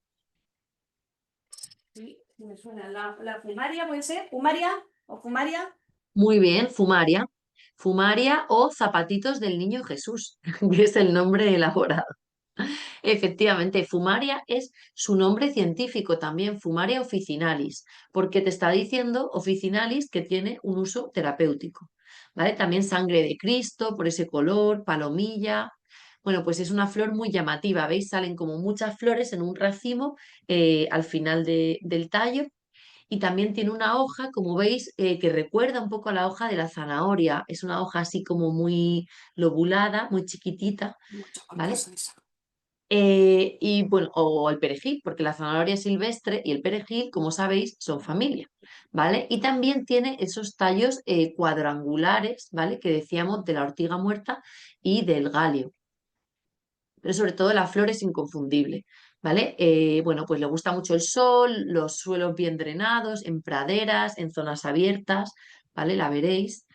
Sí, me suena. La fumaria puede ser, fumaria o fumaria. Muy bien, fumaria. Fumaria o zapatitos del niño Jesús, que es el nombre elaborado. Efectivamente, Fumaria es su nombre científico también, Fumaria officinalis, porque te está diciendo officinalis que tiene un uso terapéutico. ¿Vale? También sangre de Cristo, por ese color, palomilla. Bueno, pues es una flor muy llamativa, ¿veis? Salen como muchas flores en un racimo al final del tallo y también tiene una hoja, como veis, que recuerda un poco a la hoja de la zanahoria. Es una hoja así como muy lobulada, muy chiquitita, Mucho ¿vale? colposa esa. Y bueno, o el perejil, porque la zanahoria silvestre y el perejil, como sabéis, son familia, ¿vale? Y también tiene esos tallos cuadrangulares, ¿vale? Que decíamos de la ortiga muerta y del galio. Pero sobre todo la flor es inconfundible, ¿vale? Bueno, pues le gusta mucho el sol, los suelos bien drenados, en praderas, en zonas abiertas, ¿vale? La veréis.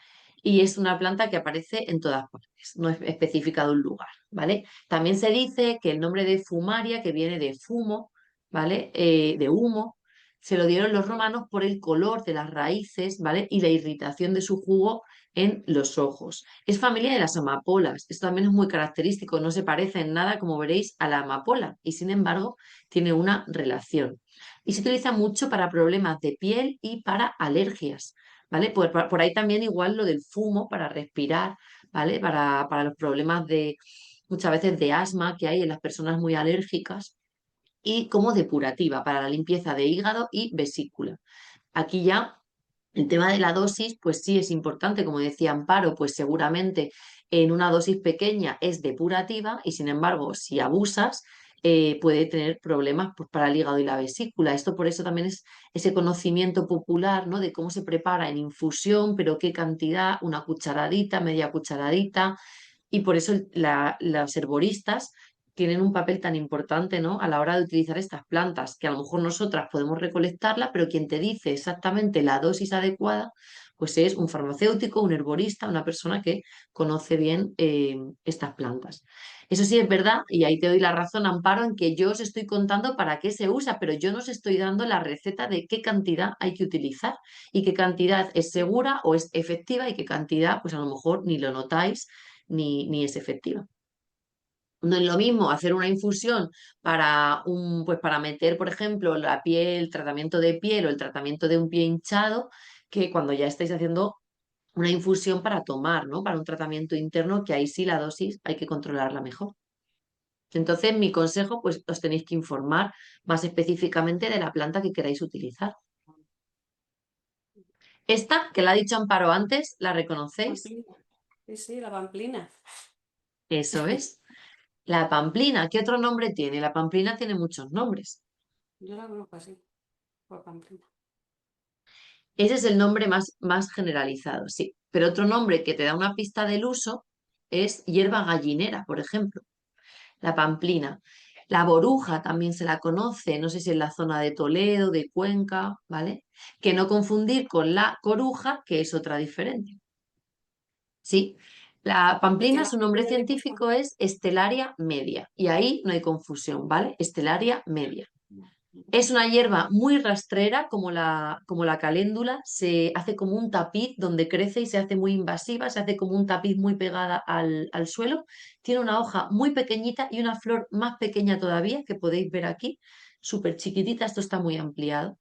Y es una planta que aparece en todas partes, no es específica de un lugar, ¿vale? También se dice que el nombre de fumaria, que viene de fumo, ¿vale? De humo, se lo dieron los romanos por el color de las raíces, ¿vale? Y la irritación de su jugo en los ojos. Es familia de las amapolas. Esto también es muy característico, no se parece en nada, como veréis, a la amapola y sin embargo tiene una relación. Y se utiliza mucho para problemas de piel y para alergias, ¿vale? Por ahí también igual lo del fumo para respirar, ¿vale? Para los problemas de muchas veces de asma que hay en las personas muy alérgicas y como depurativa para la limpieza de hígado y vesícula. Aquí ya el tema de la dosis, pues sí es importante, como decía Amparo, pues seguramente en una dosis pequeña es depurativa y sin embargo, si abusas, puede tener problemas pues, para el hígado y la vesícula. Esto por eso también es ese conocimiento popular, ¿no? De cómo se prepara en infusión, pero qué cantidad, una cucharadita, media cucharadita, y por eso los herboristas tienen un papel tan importante, ¿no? A la hora de utilizar estas plantas, que a lo mejor nosotras podemos recolectarla, pero quien te dice exactamente la dosis adecuada, pues es un farmacéutico, un herborista, una persona que conoce bien estas plantas. Eso sí es verdad, y ahí te doy la razón, Amparo, en que yo os estoy contando para qué se usa, pero yo no os estoy dando la receta de qué cantidad hay que utilizar y qué cantidad es segura o es efectiva y qué cantidad, pues a lo mejor ni lo notáis ni es efectiva. No es lo mismo hacer una infusión pues para meter, por ejemplo, la piel, el tratamiento de piel o el tratamiento de un pie hinchado, que cuando ya estáis haciendo una infusión para tomar, ¿no? Para un tratamiento interno, que ahí sí la dosis hay que controlarla mejor. Entonces, mi consejo, pues os tenéis que informar más específicamente de la planta que queráis utilizar. Esta, que la ha dicho Amparo antes, ¿la reconocéis? Pamplina. Sí, sí, la pamplina. Eso es. La pamplina, ¿qué otro nombre tiene? La pamplina tiene muchos nombres. Yo la conozco así, por pamplina. Ese es el nombre más generalizado, sí. Pero otro nombre que te da una pista del uso es hierba gallinera, por ejemplo. La pamplina. La boruja también se la conoce, no sé si en la zona de Toledo, de Cuenca, ¿vale? Que no confundir con la coruja, que es otra diferente. Sí, la Es que pamplina, la su nombre pamplina le científico confundo. es Estelaria media y ahí no hay confusión, ¿vale? Estelaria media. Es una hierba muy rastrera, como la caléndula, se hace como un tapiz donde crece y se hace muy invasiva, se hace como un tapiz muy pegada al suelo. Tiene una hoja muy pequeñita y una flor más pequeña todavía, que podéis ver aquí, súper chiquitita, esto está muy ampliado.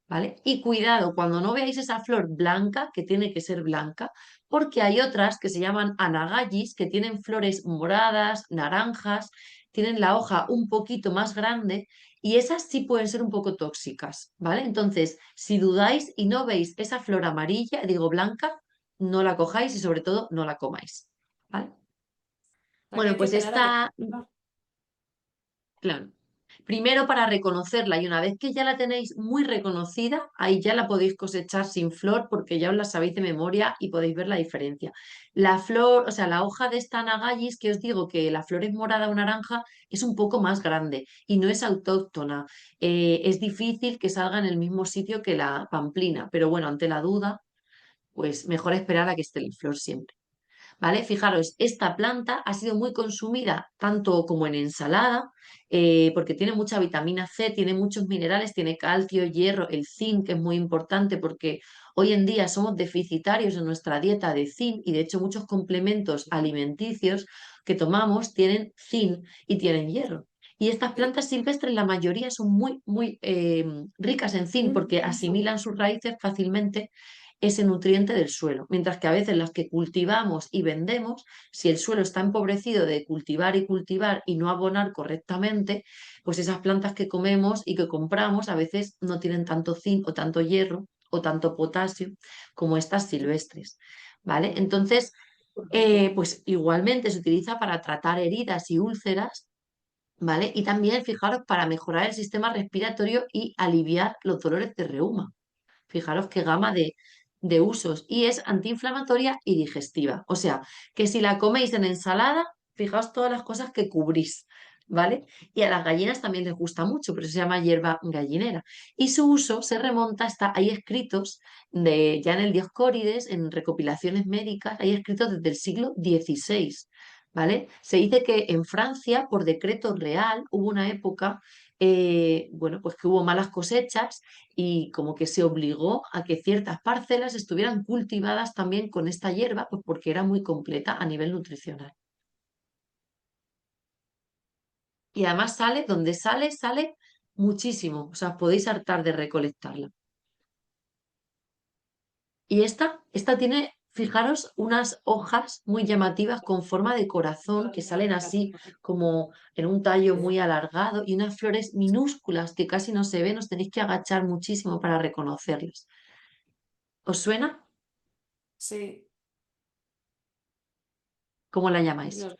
¿Vale? Y cuidado, cuando no veáis esa flor blanca, que tiene que ser blanca, porque hay otras que se llaman anagallis, que tienen flores moradas, naranjas, tienen la hoja un poquito más grande y esas sí pueden ser un poco tóxicas, ¿vale? Entonces, si dudáis y no veis esa flor amarilla, digo blanca, no la cojáis y sobre todo no la comáis, ¿vale? O sea, que Bueno, hay que pues esperar a que... esta, claro. Primero para reconocerla y una vez que ya la tenéis muy reconocida, ahí ya la podéis cosechar sin flor porque ya os la sabéis de memoria y podéis ver la diferencia. La flor, o sea, la hoja de esta Anagallis, que os digo que la flor es morada o naranja, es un poco más grande y no es autóctona. Es difícil que salga en el mismo sitio que la pamplina, pero bueno, ante la duda, pues mejor esperar a que esté en flor siempre. ¿Vale? Fijaros, esta planta ha sido muy consumida tanto como en ensalada, porque tiene mucha vitamina C, tiene muchos minerales, tiene calcio, hierro, el zinc, que es muy importante porque hoy en día somos deficitarios en nuestra dieta de zinc y de hecho muchos complementos alimenticios que tomamos tienen zinc y tienen hierro. Y estas Sí. plantas silvestres, la mayoría son muy ricas en zinc porque asimilan sus raíces fácilmente ese nutriente del suelo, mientras que a veces las que cultivamos y vendemos, si el suelo está empobrecido de cultivar y cultivar y no abonar correctamente, pues esas plantas que comemos y que compramos a veces no tienen tanto zinc o tanto hierro o tanto potasio como estas silvestres, ¿vale? Entonces, pues igualmente se utiliza para tratar heridas y úlceras, ¿vale? Y también, fijaros, para mejorar el sistema respiratorio y aliviar los dolores de reuma. Fijaros qué gama de usos. Y es antiinflamatoria y digestiva. O sea, que si la coméis en ensalada, fijaos todas las cosas que cubrís, ¿vale? Y a las gallinas también les gusta mucho, pero se llama hierba gallinera. Y su uso se remonta hasta, hay escritos ya en el Dioscórides, en recopilaciones médicas, hay escritos desde el siglo XVI. ¿Vale? Se dice que en Francia, por decreto real, hubo una época, bueno, pues que hubo malas cosechas y como que se obligó a que ciertas parcelas estuvieran cultivadas también con esta hierba, pues porque era muy completa a nivel nutricional. Y además sale, donde sale, sale muchísimo, o sea, os podéis hartar de recolectarla. Y esta tiene, fijaros, unas hojas muy llamativas con forma de corazón que salen así como en un tallo muy alargado y unas flores minúsculas que casi no se ven, os tenéis que agachar muchísimo para reconocerlas. ¿Os suena? Sí. ¿Cómo la llamáis? No,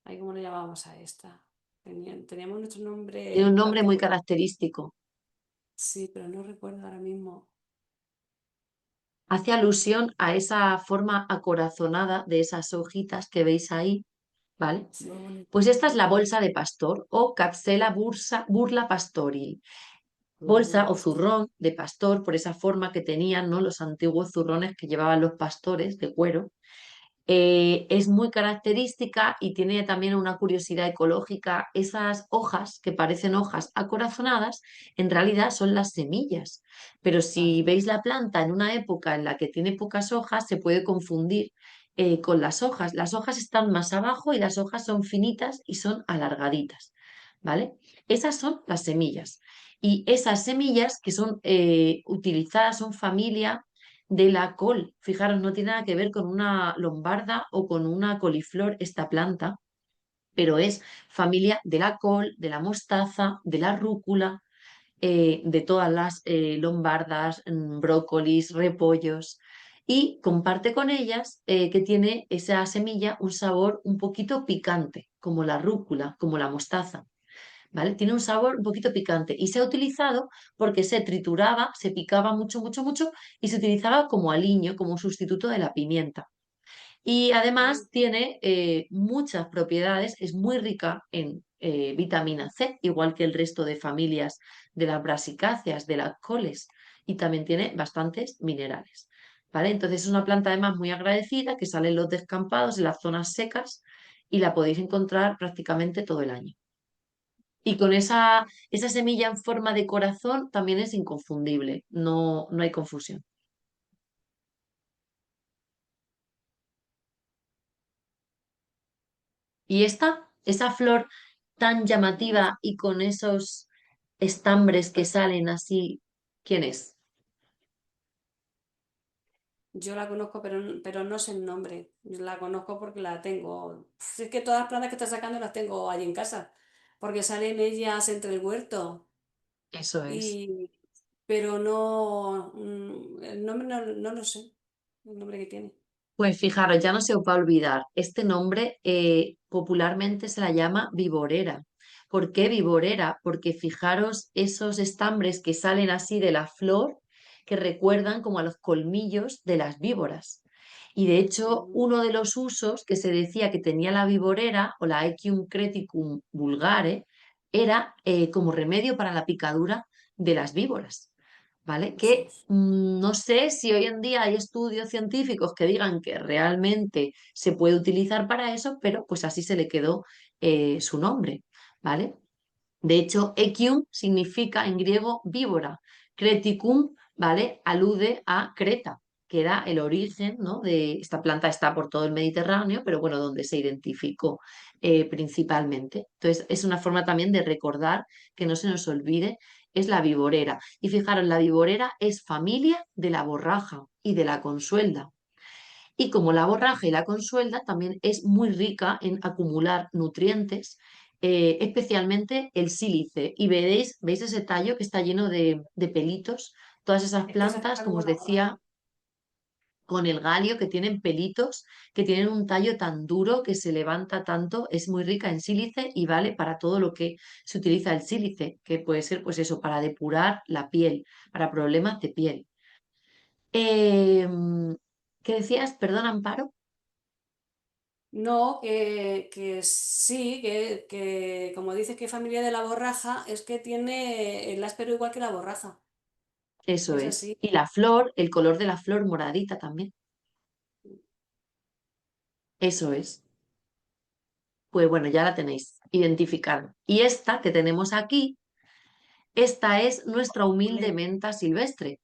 ahí cómo le llamábamos a esta. Teníamos nuestro Tiene un nombre nombre muy particular. característico. Sí, pero no recuerdo ahora mismo. Hace alusión a esa forma acorazonada de esas hojitas que veis ahí, ¿vale? Sí. Pues esta es la bolsa de pastor o Capsela burla pastoril. Bolsa o zurrón de pastor por esa forma que tenían, ¿no? Los antiguos zurrones que llevaban los pastores de cuero. Es muy característica y tiene también una curiosidad ecológica. Esas hojas que parecen hojas acorazonadas, en realidad son las semillas. Pero si veis la planta en una época en la que tiene pocas hojas, se puede confundir con las hojas. Las hojas están más abajo y las hojas son finitas y son alargaditas, ¿vale? Esas son las semillas. Y esas semillas que son utilizadas, son familia de la col. Fijaros, no tiene nada que ver con una lombarda o con una coliflor esta planta, pero es familia de la col, de la mostaza, de la rúcula, de todas las lombardas, brócolis, repollos. Y comparte con ellas que tiene esa semilla un sabor un poquito picante, como la rúcula, como la mostaza. ¿Vale? Tiene un sabor un poquito picante y se ha utilizado porque se trituraba, se picaba mucho, mucho, mucho y se utilizaba como aliño, como sustituto de la pimienta. Y además tiene muchas propiedades, es muy rica en vitamina C, igual que el resto de familias de las brasicáceas, de las coles, y también tiene bastantes minerales. ¿Vale? Entonces es una planta además muy agradecida que sale en los descampados, en las zonas secas, y la podéis encontrar prácticamente todo el año. Y con esa semilla en forma de corazón también es inconfundible, no, no hay confusión. Y esa flor tan llamativa y con esos estambres que salen así, ¿quién es? Yo la conozco, pero no sé el nombre. Yo la conozco porque la tengo. Es que todas las plantas que estás sacando las tengo allí en casa, porque salen ellas entre el huerto. Eso es. Y, pero no, el nombre no lo sé, el nombre que tiene. Pues fijaros, ya no se os va a olvidar. Este nombre popularmente se la llama viborera. ¿Por qué viborera? Porque fijaros esos estambres que salen así de la flor que recuerdan como a los colmillos de las víboras. Y de hecho, Mm. uno de los usos que se decía que tenía la viborera o la Equium creticum vulgare era como remedio para la picadura de las víboras. ¿Vale? Que Jesús. no sé si hoy en día hay estudios científicos que digan que realmente se puede utilizar para eso, pero pues así se le quedó su nombre, ¿vale? De hecho, equium significa en griego víbora, creticum, ¿vale? Alude a Creta, que era el origen, ¿no? De esta planta está por todo el Mediterráneo, pero bueno, donde se identificó principalmente. Entonces, es una forma también de recordar que no se nos olvide, es la viborera. Y fijaros, la viborera es familia de la borraja y de la consuelda. Y como la borraja y la consuelda también es muy rica en acumular nutrientes, especialmente el sílice. Y veis ese tallo que está lleno de pelitos, todas esas Es que es plantas, como como os la decía, borraja. con el galio, que tienen pelitos, que tienen un tallo tan duro que se levanta tanto, es muy rica en sílice y vale para todo lo que se utiliza el sílice, que puede ser pues eso, para depurar la piel, para problemas de piel. ¿Qué decías? Perdón, Amparo. No, que sí, que como dices que es familia de la borraja, es que tiene el áspero igual que la borraja. Eso Es es. así. Y la flor, el color de la flor moradita también. Eso es. Pues bueno, ya la tenéis identificada. Y esta que tenemos aquí, esta es nuestra humilde menta silvestre,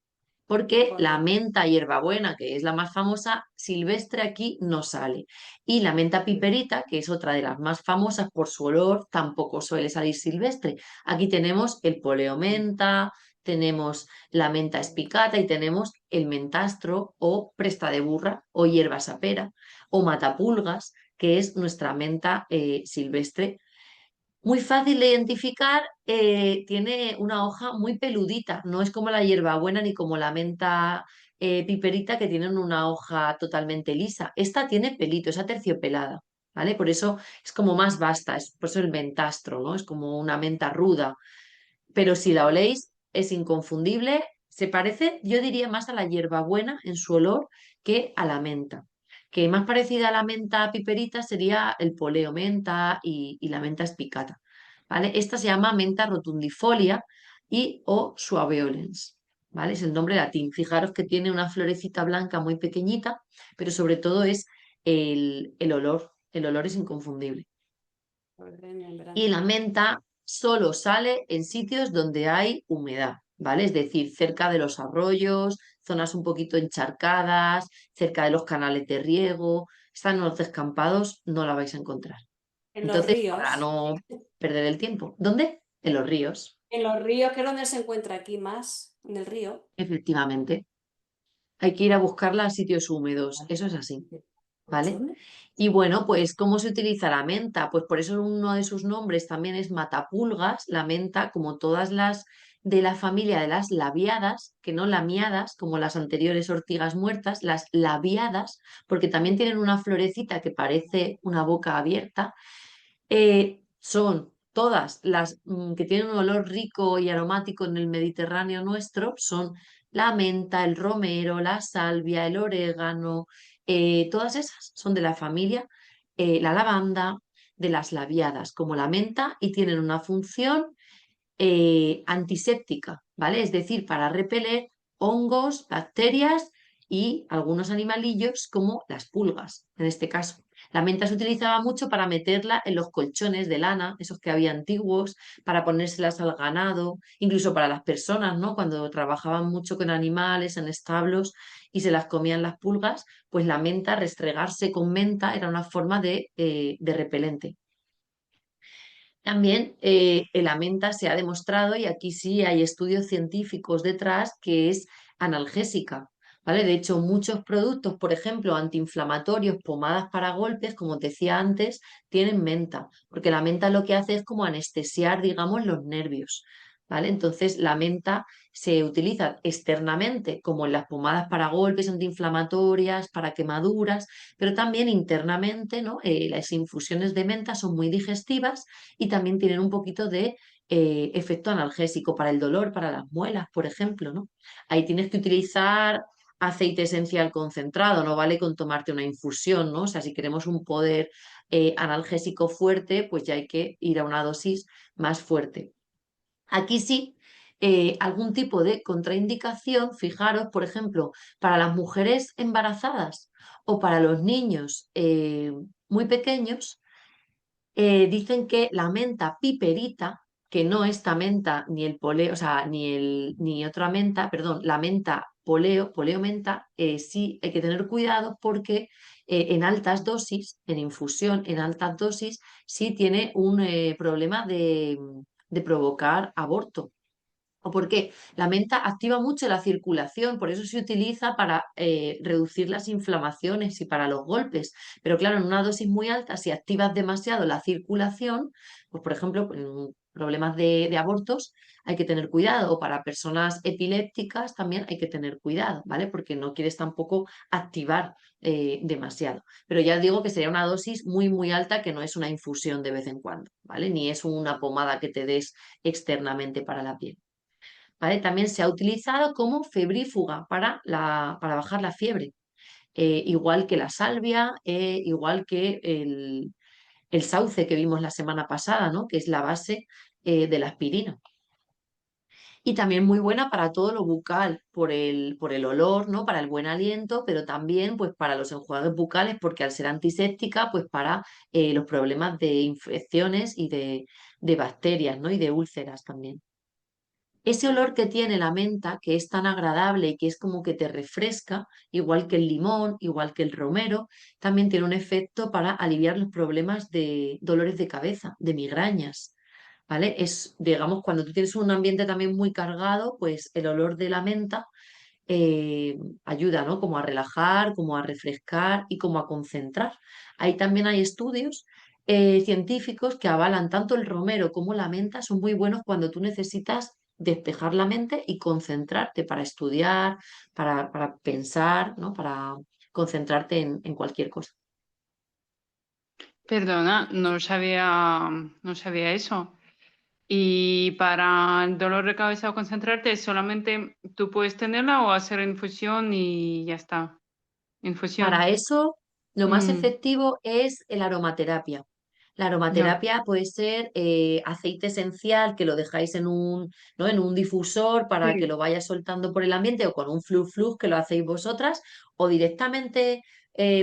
porque la Correcto. menta hierbabuena, que es la más famosa, silvestre aquí no sale. Y la menta piperita, que es otra de las más famosas por su olor, tampoco suele salir silvestre. Aquí tenemos el poleo menta, tenemos la menta espicata y tenemos el mentastro o presta de burra o hierba sapera o matapulgas, que es nuestra menta silvestre muy fácil de identificar, tiene una hoja muy peludita, no es como la hierbabuena ni como la menta piperita que tienen una hoja totalmente lisa. Esta tiene pelito, es aterciopelada, ¿vale? Por eso es como más vasta, es por eso el mentastro, ¿no? Es como una menta ruda, pero si la oléis es inconfundible, se parece, yo diría más a la hierbabuena en su olor que a la menta. Que más parecida a la menta piperita sería el poleo menta y la menta espicata. ¿Vale? Esta se llama menta rotundifolia y o suaveolens. ¿Vale? Es el nombre latín. Fijaros que tiene una florecita blanca muy pequeñita, pero sobre todo es el olor. El olor es inconfundible. En Y verano. la menta solo sale en sitios donde hay humedad, ¿vale? Es decir, cerca de los arroyos, zonas un poquito encharcadas, cerca de los canales de riego. Están en los descampados, no la vais a encontrar. En los Entonces, para ríos. no perder el tiempo, ¿dónde? En los ríos, En los ríos, que es donde se encuentra aquí más, en el río. efectivamente. hay que ir a buscarla a sitios húmedos, eso es así, ¿vale? Y bueno, pues ¿cómo se utiliza la menta? Pues por eso uno de sus nombres también es matapulgas, la menta, como todas las de la familia de las labiadas, que no lamiadas, como las anteriores ortigas muertas, las labiadas, porque también tienen una florecita que parece una boca abierta, son todas las que tienen un olor rico y aromático en el Mediterráneo nuestro, son la menta, el romero, la salvia, el orégano, todas esas son de la familia, la lavanda, de las labiadas, como la menta, y tienen una función antiséptica, ¿vale? Es decir, para repeler hongos, bacterias y algunos animalillos como las pulgas, en este caso. La menta se utilizaba mucho para meterla en los colchones de lana, esos que había antiguos, para ponérselas al ganado, incluso para las personas, ¿no? Cuando trabajaban mucho con animales en establos y se las comían las pulgas, pues la menta, restregarse con menta era una forma de repelente. También la menta se ha demostrado, y aquí sí hay estudios científicos detrás, que es analgésica, ¿vale? De hecho, muchos productos, por ejemplo, antiinflamatorios, pomadas para golpes, como te decía antes, tienen menta, porque la menta lo que hace es como anestesiar, digamos, los nervios, ¿vale? Entonces, la menta se utiliza externamente, como en las pomadas para golpes antiinflamatorias, para quemaduras, pero también internamente, ¿no? Las infusiones de menta son muy digestivas y también tienen un poquito de efecto analgésico para el dolor, para las muelas, por ejemplo, ¿no? Ahí tienes que utilizar aceite esencial concentrado, no vale con tomarte una infusión, ¿no? O sea, si queremos un poder analgésico fuerte, pues ya hay que ir a una dosis más fuerte. Aquí sí, algún tipo de contraindicación, fijaros, por ejemplo, para las mujeres embarazadas o para los niños muy pequeños, dicen que la menta piperita, que no esta menta ni el poleo, o sea, ni otra menta, perdón, la menta poleo menta, sí hay que tener cuidado porque en altas dosis, en infusión, en altas dosis, sí tiene un problema de provocar aborto. ¿O por qué? La menta activa mucho la circulación, por eso se utiliza para reducir las inflamaciones y para los golpes. Pero claro, en una dosis muy alta, si activas demasiado la circulación, pues por ejemplo, en problemas de abortos hay que tener cuidado. O para personas epilépticas también hay que tener cuidado, ¿vale? Porque no quieres tampoco activar demasiado. Pero ya os digo que sería una dosis muy, muy alta, que no es una infusión de vez en cuando, ¿vale? Ni es una pomada que te des externamente para la piel. ¿Vale? También se ha utilizado como febrífuga para bajar la fiebre, igual que la salvia, igual que el sauce que vimos la semana pasada, ¿no? Que es la base de la aspirina. Y también muy buena para todo lo bucal, por el olor, ¿no? Para el buen aliento, pero también pues para los enjuagues bucales, porque al ser antiséptica, pues para los problemas de infecciones y de bacterias, ¿no? Y de úlceras también. Ese olor que tiene la menta, que es tan agradable y que es como que te refresca, igual que el limón, igual que el romero, también tiene un efecto para aliviar los problemas de dolores de cabeza, de migrañas, ¿vale? Es, digamos, cuando tú tienes un ambiente también muy cargado, pues el olor de la menta ayuda, ¿no? Como a relajar, como a refrescar y como a concentrar. Ahí también hay estudios científicos que avalan tanto el romero como la menta, son muy buenos cuando tú necesitas despejar la mente y concentrarte para estudiar, para pensar, ¿no? Para concentrarte en cualquier cosa. Perdona, no sabía eso. Y para el dolor de cabeza o concentrarte, solamente tú puedes tenerla o hacer infusión y ya está. Para Infusión. eso, lo más Mm, efectivo es la aromaterapia. La ya. aromaterapia puede ser aceite esencial que lo dejáis ¿no? en un difusor para que Sí. lo vaya soltando por el ambiente, o con un flux que lo hacéis vosotras, o directamente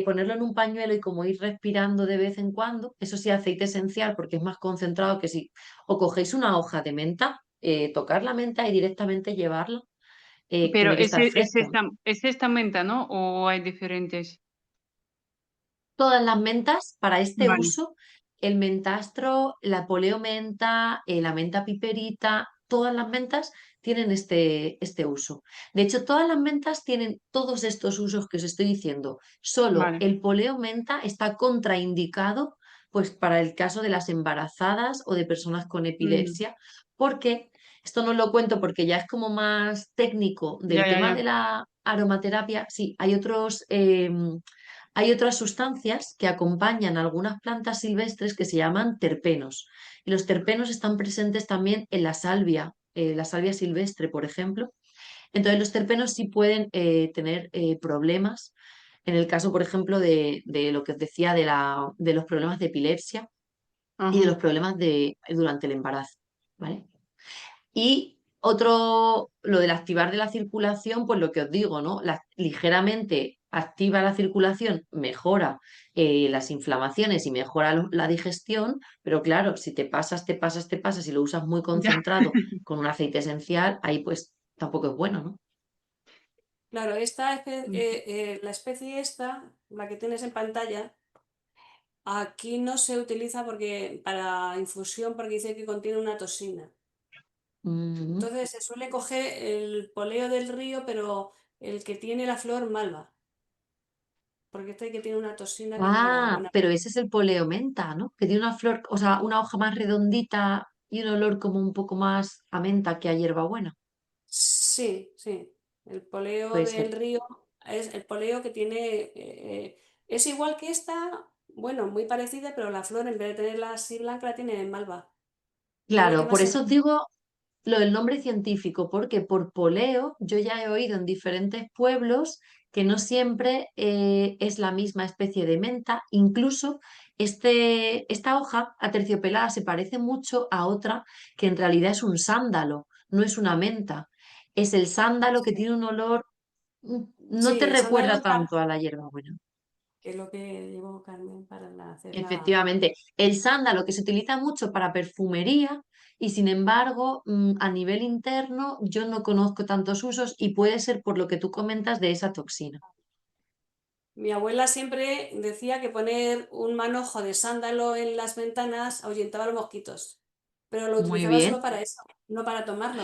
ponerlo en un pañuelo y como ir respirando de vez en cuando. Eso sí, aceite esencial porque es más concentrado que si. O cogéis una hoja de menta, tocar la menta y directamente llevarla. Pero Tiene que estar fresca. es esta menta, ¿no? ¿O hay diferentes? Todas las mentas para este Vale. uso, el mentastro, la poleo menta, la menta piperita, todas las mentas tienen este uso. De hecho, todas las mentas tienen todos estos usos que os estoy diciendo. Solo Vale. el poleo menta está contraindicado pues, para el caso de las embarazadas o de personas con Mm, epilepsia, porque esto no lo cuento porque ya es como más técnico ya, del ya, tema de ya. la aromaterapia. Sí, hay otras sustancias que acompañan algunas plantas silvestres que se llaman terpenos. Y los terpenos están presentes también en la salvia silvestre, por ejemplo. Entonces, los terpenos sí pueden tener problemas. En el caso, por ejemplo, de lo que os decía de los problemas de epilepsia y de Ajá. los problemas durante el embarazo, ¿vale? Y lo del activar de la circulación, pues lo que os digo, ¿no? Ligeramente activa la circulación, mejora las inflamaciones y mejora la digestión, pero claro, si te pasas y lo usas muy Ya. concentrado con un aceite esencial, ahí pues tampoco es bueno, ¿no? Claro, la especie esta, la que tienes en pantalla, aquí no se utiliza para infusión porque dice que contiene una toxina. Mm. Entonces se suele coger el poleo del río, pero el que tiene la flor malva, porque este que tiene una toxina que es mala. Ah, pero ese es el poleo menta, ¿no? Que tiene una flor, o sea, una hoja más redondita y un olor como un poco más a menta que a hierbabuena. Sí, sí. El poleo Puede del ser. río es el poleo que tiene. Es igual que esta, bueno, muy parecida, pero la flor en vez de tenerla así blanca la tiene malva. Y es la que Claro, por más se. eso os digo lo del nombre científico, porque por poleo yo ya he oído en diferentes pueblos que no siempre es la misma especie de menta. Incluso esta hoja aterciopelada se parece mucho a otra que en realidad es un sándalo, no es una menta. Es el sándalo que tiene un olor, no te Sí, el sándalo recuerda tanto a la hierbabuena. que es lo que llevó Carmen para hacer la. Efectivamente, el sándalo que se utiliza mucho para perfumería y sin embargo a nivel interno yo no conozco tantos usos y puede ser por lo que tú comentas de esa toxina. Mi abuela siempre decía que poner un manojo de sándalo en las ventanas ahuyentaba a los mosquitos, pero lo Muy utilizaba bien. solo para eso, no para tomarlo.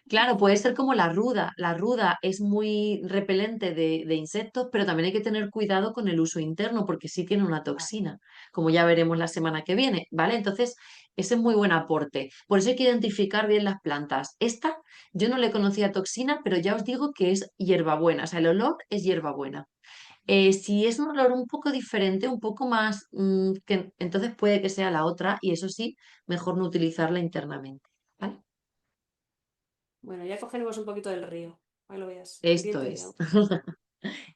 Claro, puede ser como la ruda. La ruda es muy repelente de insectos, pero también hay que tener cuidado con el uso interno porque sí tiene una toxina, como ya veremos la semana que viene, ¿vale? Entonces, ese es muy buen aporte. Por eso hay que identificar bien las plantas. Esta, yo no le conocía toxina, pero ya os digo que es hierbabuena, o sea, el olor es hierbabuena. Si es un olor un poco diferente, un poco más, entonces puede que sea la otra y eso sí, mejor no utilizarla internamente, ¿vale? Bueno, ya cogeremos un poquito del río, ahí lo veas, el Esto diente de es. león.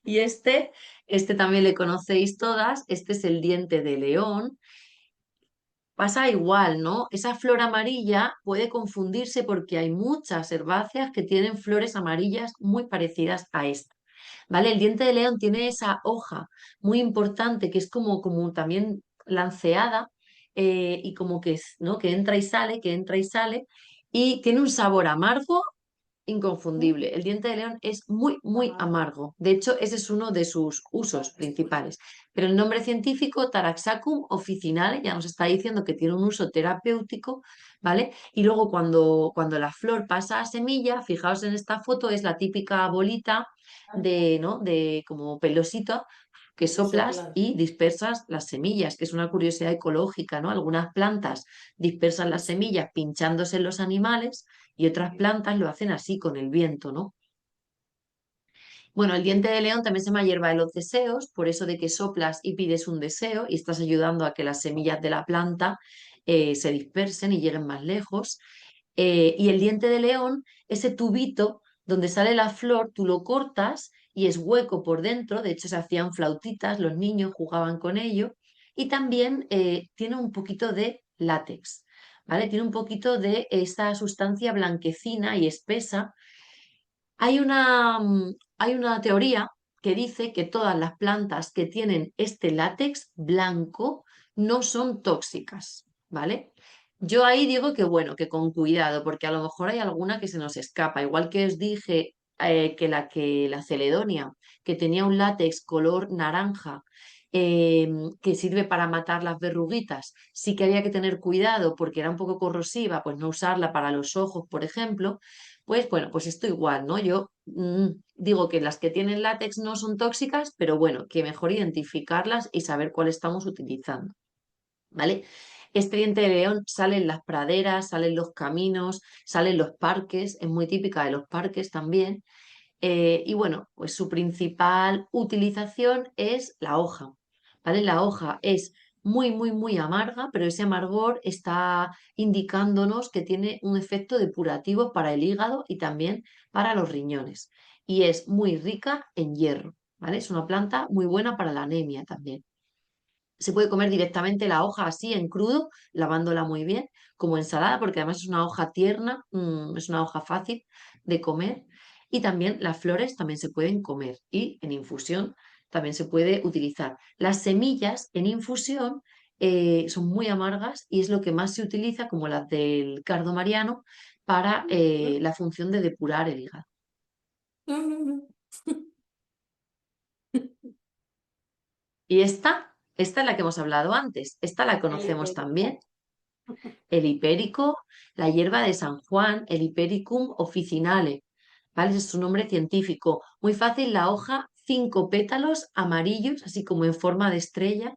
Y este también le conocéis todas, este es el diente de león. Pasa igual, ¿no? Esa flor amarilla puede confundirse porque hay muchas herbáceas que tienen flores amarillas muy parecidas a esta, ¿vale? El diente de león tiene esa hoja muy importante que es como también lanceada y como que, ¿no? Que entra y sale, que entra y sale y tiene un sabor amargo ¿Mm? inconfundible. El diente de león es muy, muy Ah, amargo. De hecho, ese es uno de sus usos principales. Pero el nombre científico, Taraxacum officinale, ya nos está diciendo que tiene un uso terapéutico, ¿vale? Y luego cuando la flor pasa a semilla, fijaos en esta foto, es la típica bolita ¿no? De como pelosito que de soplas soplar. y dispersas las semillas, que es una curiosidad ecológica, ¿no? Algunas plantas dispersan las semillas pinchándose en los animales y otras plantas lo hacen así con el viento, ¿no? Bueno, el diente de león también se llama hierba de los deseos, por eso de que soplas y pides un deseo y estás ayudando a que las semillas de la planta se dispersen y lleguen más lejos. Y el diente de león, ese tubito donde sale la flor, tú lo cortas y es hueco por dentro, de hecho se hacían flautitas, los niños jugaban con ello, y también tiene un poquito de látex, ¿vale? Tiene un poquito de esta sustancia blanquecina y espesa. Hay una teoría que dice que todas las plantas que tienen este látex blanco no son tóxicas, ¿vale? Yo ahí digo que bueno, que con cuidado, porque a lo mejor hay alguna que se nos escapa. Igual que os dije que la celedonia, que tenía un látex color naranja que sirve para matar las verruguitas. Sí que había que tener cuidado porque era un poco corrosiva, pues no usarla para los ojos, por ejemplo. Pues bueno, pues esto igual, ¿no? Yo digo que las que tienen látex no son tóxicas, pero bueno, que mejor identificarlas y saber cuál estamos utilizando, ¿vale? Este diente de león sale en las praderas, sale en los caminos, sale en los parques, es muy típica de los parques también. Y bueno, pues su principal utilización es la hoja, ¿vale? La hoja es muy, muy, muy amarga, pero ese amargor está indicándonos que tiene un efecto depurativo para el hígado y también para los riñones. Y es muy rica en hierro, ¿vale? Es una planta muy buena para la anemia también. Se puede comer directamente la hoja así en crudo, lavándola muy bien, como ensalada, porque además es una hoja tierna, es una hoja fácil de comer. Y también las flores también se pueden comer y en infusión también se puede utilizar. Las semillas en infusión son muy amargas y es lo que más se utiliza, como las del cardo mariano, para la función de depurar el hígado. Y esta es la que hemos hablado antes. Esta la El conocemos también. hipérico. El hipérico, la hierba de San Juan, el Hipericum officinale, ¿vale? Ese es su nombre científico. Muy fácil, la hoja, 5 pétalos amarillos, así como en forma de estrella.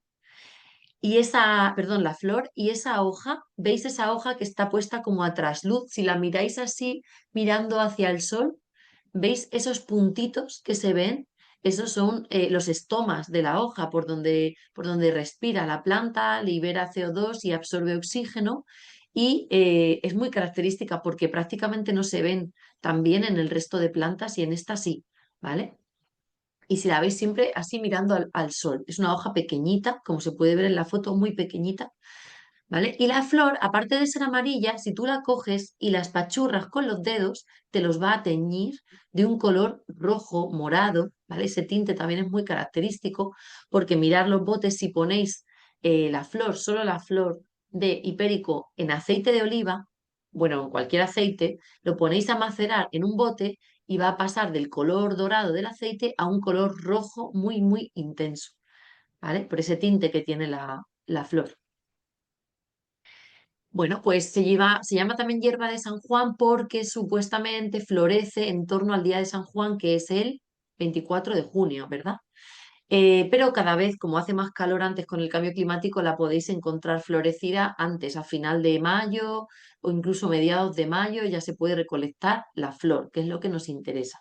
Y esa, perdón, la flor y esa hoja, ¿veis esa hoja que está puesta como a trasluz? Si la miráis así, mirando hacia el sol, ¿veis esos puntitos que se ven? Esos son los estomas de la hoja por donde respira la planta, libera CO2 y absorbe oxígeno. Y es muy característica porque prácticamente no se ven tan bien en el resto de plantas y en esta sí, ¿vale? Y si la veis siempre así mirando al sol. Es una hoja pequeñita, como se puede ver en la foto, muy pequeñita, ¿vale? Y la flor, aparte de ser amarilla, si tú la coges y la espachurras con los dedos, te los va a teñir de un color rojo, morado, ¿vale? Ese tinte también es muy característico, porque mirad los botes, si ponéis la flor, solo la flor de hipérico en aceite de oliva, bueno, en cualquier aceite, lo ponéis a macerar en un bote y va a pasar del color dorado del aceite a un color rojo muy, muy intenso, ¿vale? Por ese tinte que tiene la flor. Bueno, pues se llama también hierba de San Juan porque supuestamente florece en torno al día de San Juan, que es el 24 de junio, ¿verdad? Pero cada vez, como hace más calor antes con el cambio climático, la podéis encontrar florecida antes, a final de mayo o incluso mediados de mayo, ya se puede recolectar la flor, que es lo que nos interesa.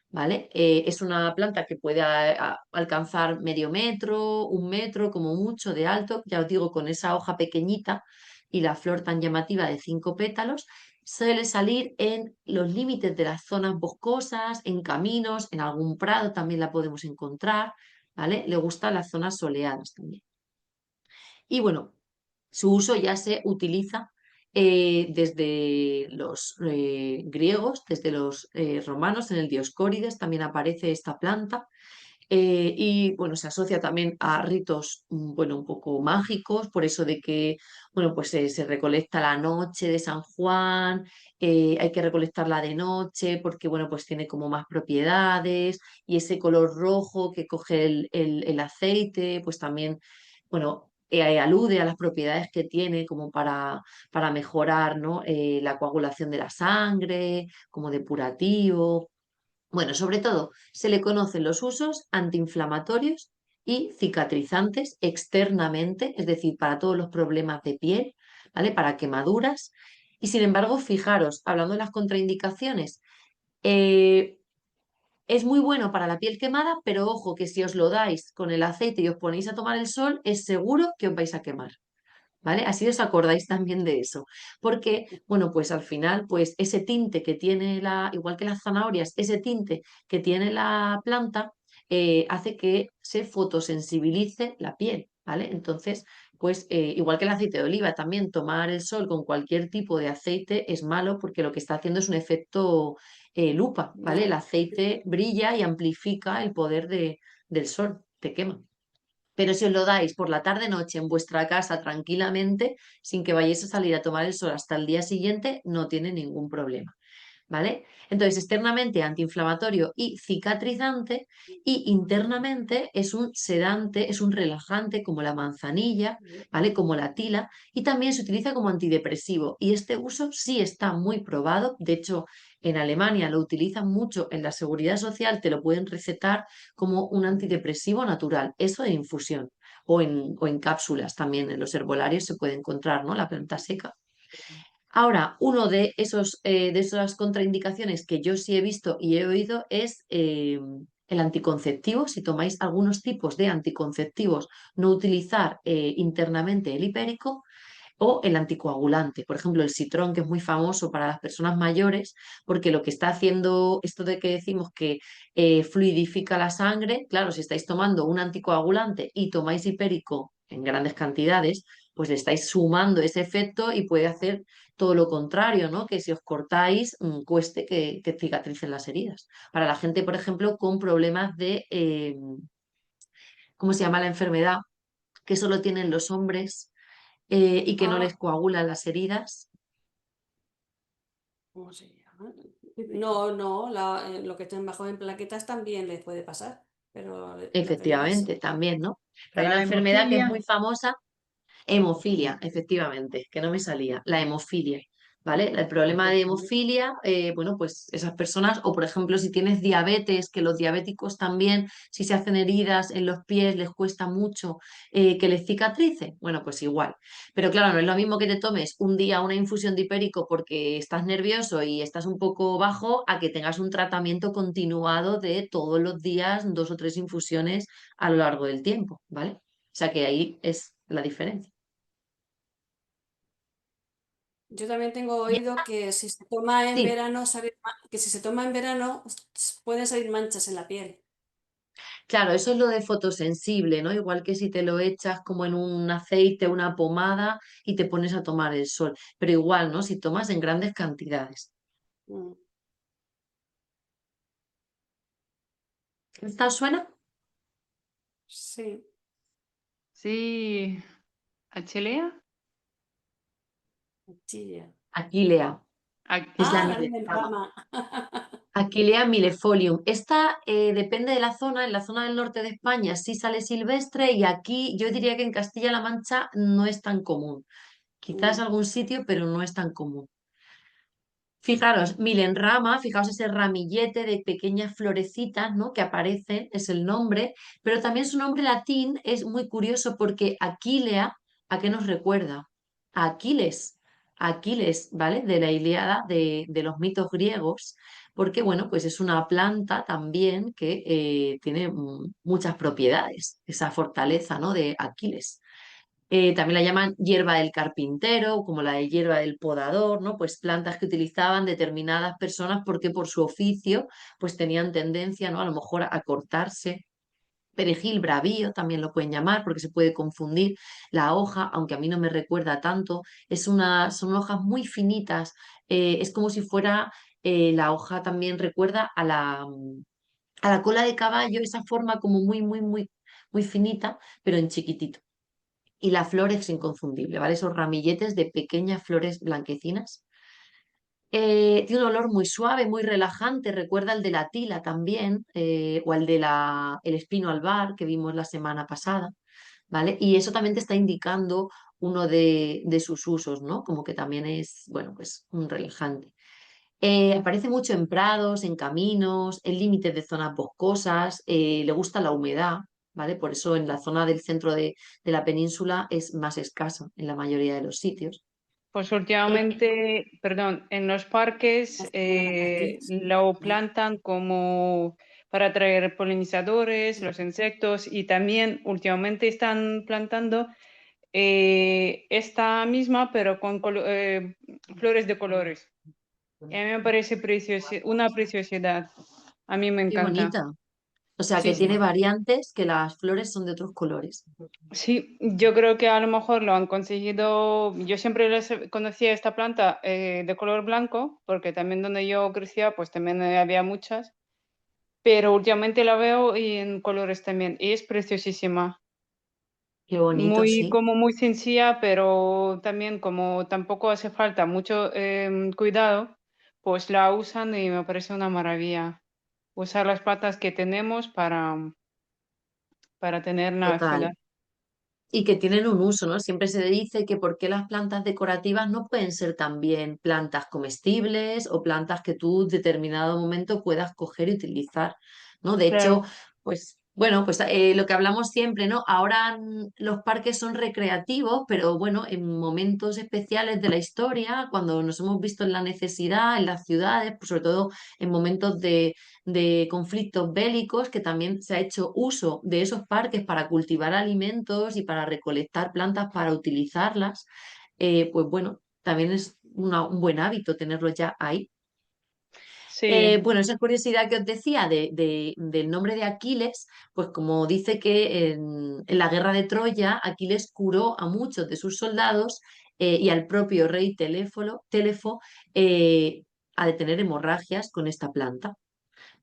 ¿Vale? Es una planta que puede alcanzar medio metro, 1 metro, como mucho de alto, ya os digo, con esa hoja pequeñita y la flor tan llamativa de 5 pétalos, suele salir en los límites de las zonas boscosas, en caminos, en algún prado también la podemos encontrar, ¿vale? Le gustan las zonas soleadas también. Y bueno, su uso ya se utiliza desde los griegos, desde los romanos, en el Dioscórides también aparece esta planta. Y bueno, se asocia también a ritos, bueno, un poco mágicos, por eso de que, bueno, pues se recolecta la noche de San Juan, hay que recolectarla de noche porque, bueno, pues tiene como más propiedades y ese color rojo que coge el aceite, pues también, bueno, alude a las propiedades que tiene como para mejorar, ¿no? La coagulación de la sangre, como depurativo. Bueno, sobre todo se le conocen los usos antiinflamatorios y cicatrizantes externamente, es decir, para todos los problemas de piel, ¿vale? Para quemaduras. Y sin embargo, fijaros, hablando de las contraindicaciones, eh, es muy bueno para la piel quemada, pero ojo que si os lo dais con el aceite y os ponéis a tomar el sol, es seguro que os vais a quemar. ¿Vale? Así os acordáis también de eso. Porque, bueno, pues al final, pues ese tinte que tiene igual que las zanahorias, ese tinte que tiene la planta hace que se fotosensibilice la piel, ¿vale? Entonces, pues igual que el aceite de oliva, también tomar el sol con cualquier tipo de aceite es malo porque lo que está haciendo es un efecto lupa, ¿vale? El Ya. aceite brilla y amplifica el poder del sol, te quema. Pero si os lo dais por la tarde-noche en vuestra casa tranquilamente, sin que vayáis a salir a tomar el sol hasta el día siguiente, no tiene ningún problema. ¿vale? Entonces, externamente antiinflamatorio y cicatrizante, y internamente es un sedante, es un relajante como la manzanilla, ¿vale? Como la tila, y también se utiliza como antidepresivo. Y este uso sí está muy probado. De hecho, en Alemania lo utilizan mucho en la seguridad social, te lo pueden recetar como un antidepresivo natural, eso en infusión. O en cápsulas también en los herbolarios se puede encontrar, ¿no? La planta seca. Ahora, uno de esas contraindicaciones que yo sí he visto y he oído es el anticonceptivo. Si tomáis algunos tipos de anticonceptivos, no utilizar internamente el hipérico o el anticoagulante. Por ejemplo, el Sitrón, que es muy famoso para las personas mayores, porque lo que está haciendo esto de que decimos que fluidifica la sangre, claro, si estáis tomando un anticoagulante y tomáis hipérico en grandes cantidades, pues le estáis sumando ese efecto y puede hacer todo lo contrario, ¿no? Que si os cortáis, cueste que cicatricen las heridas. Para la gente, por ejemplo, con problemas de, ¿cómo se llama la enfermedad? Que solo tienen los hombres y que no les Ah, coagulan las heridas. ¿cómo se llama? No, no, lo que estén bajo en plaquetas también les puede pasar, pero las heridas. Efectivamente, también, ¿no? Pero hay Para una la enfermedad que es muy hemofilia, famosa. Hemofilia, efectivamente, que no me salía, la hemofilia, ¿vale? El problema de hemofilia, bueno, pues esas personas, o por ejemplo, si tienes diabetes, que los diabéticos también, si se hacen heridas en los pies, les cuesta mucho que les cicatrice, bueno, pues igual. Pero claro, no es lo mismo que te tomes un día una infusión de hipérico porque estás nervioso y estás un poco bajo, a que tengas un tratamiento continuado de todos los días, 2 o 3 infusiones a lo largo del tiempo, ¿vale? O sea que ahí es la diferencia. Yo también tengo Y oído que si se toma en sí, verano, que si se toma en verano pueden salir manchas en la piel. claro, eso es lo de fotosensible, ¿no? Igual que si te lo echas como en un aceite, una pomada y te pones a tomar el sol. Pero igual, ¿no? Si tomas en grandes cantidades. Mm, ¿Esta os suena? sí. sí, Achilea. Chilla. Aquilea, es la Ah, la milefama. rama. Aquilea millefolium. Esta depende de la zona. En la zona del norte de España sí sale silvestre y aquí yo diría que en Castilla-La Mancha no es tan común. Quizás algún sitio, pero no es tan común. Fijaros, milenrama, fijaos ese ramillete de pequeñas florecitas, ¿no? Que aparecen, es el nombre, pero también su nombre latín es muy curioso porque Aquilea, ¿a qué nos recuerda? A Aquiles, Aquiles, ¿vale? De la Ilíada, de los mitos griegos, porque, bueno, pues es una planta también que tiene muchas propiedades, esa fortaleza, ¿no? De Aquiles. También la llaman hierba del carpintero, como la de hierba del podador, ¿no? Pues plantas que utilizaban determinadas personas porque por su oficio pues tenían tendencia, ¿no? A lo mejor a cortarse. Perejil bravío también lo pueden llamar porque se puede confundir la hoja, aunque a mí no me recuerda tanto. Son hojas muy finitas, es como si fuera la hoja también recuerda a la cola de caballo, esa forma como muy, muy, muy, muy finita, pero en chiquitito. Y la flor es inconfundible, ¿vale? Esos ramilletes de pequeñas flores blanquecinas. Tiene un olor muy suave, muy relajante, recuerda al de la tila también, o al de el espino albar que vimos la semana pasada, ¿vale? Y eso también te está indicando uno de sus usos, ¿no? Como que también es, bueno, pues un relajante. Aparece mucho en prados, en caminos, en límites de zonas boscosas, le gusta la humedad, ¿vale? Por eso en la zona del centro de la península es más escasa en la mayoría de los sitios. Pues últimamente, perdón, en los parques Aquí. lo plantan como para atraer polinizadores, los insectos, y también últimamente están plantando esta misma, pero con flores de colores. Y a mí me parece una preciosidad. A mí me Qué encanta. bonita. O sea Sí, que tiene sí. variantes, que las flores son de otros colores. Sí, yo creo que a lo mejor lo han conseguido. Yo siempre conocía esta planta de color blanco, porque también donde yo crecía, pues también había muchas, pero últimamente la veo y en colores también, y es preciosísima. Qué bonito, Muy, sí. como muy sencilla, pero también como tampoco hace falta mucho cuidado, pues la usan y me parece una maravilla. Usar las plantas que tenemos para tener en la ciudad. Total. Y que tienen un uso, ¿no? Siempre se dice que por qué las plantas decorativas no pueden ser también plantas comestibles o plantas que tú en determinado momento puedas coger y utilizar, ¿no? De hecho, Claro, pues bueno, pues lo que hablamos siempre, ¿no? Ahora los parques son recreativos, pero bueno, en momentos especiales de la historia, cuando nos hemos visto en la necesidad, en las ciudades, pues sobre todo en momentos de conflictos bélicos, que también se ha hecho uso de esos parques para cultivar alimentos y para recolectar plantas para utilizarlas, pues bueno, también es un buen hábito tenerlos ya ahí. sí, Bueno, esa curiosidad que os decía del nombre de Aquiles, pues como dice que en la guerra de Troya, Aquiles curó a muchos de sus soldados y al propio rey Telefo a detener hemorragias con esta planta.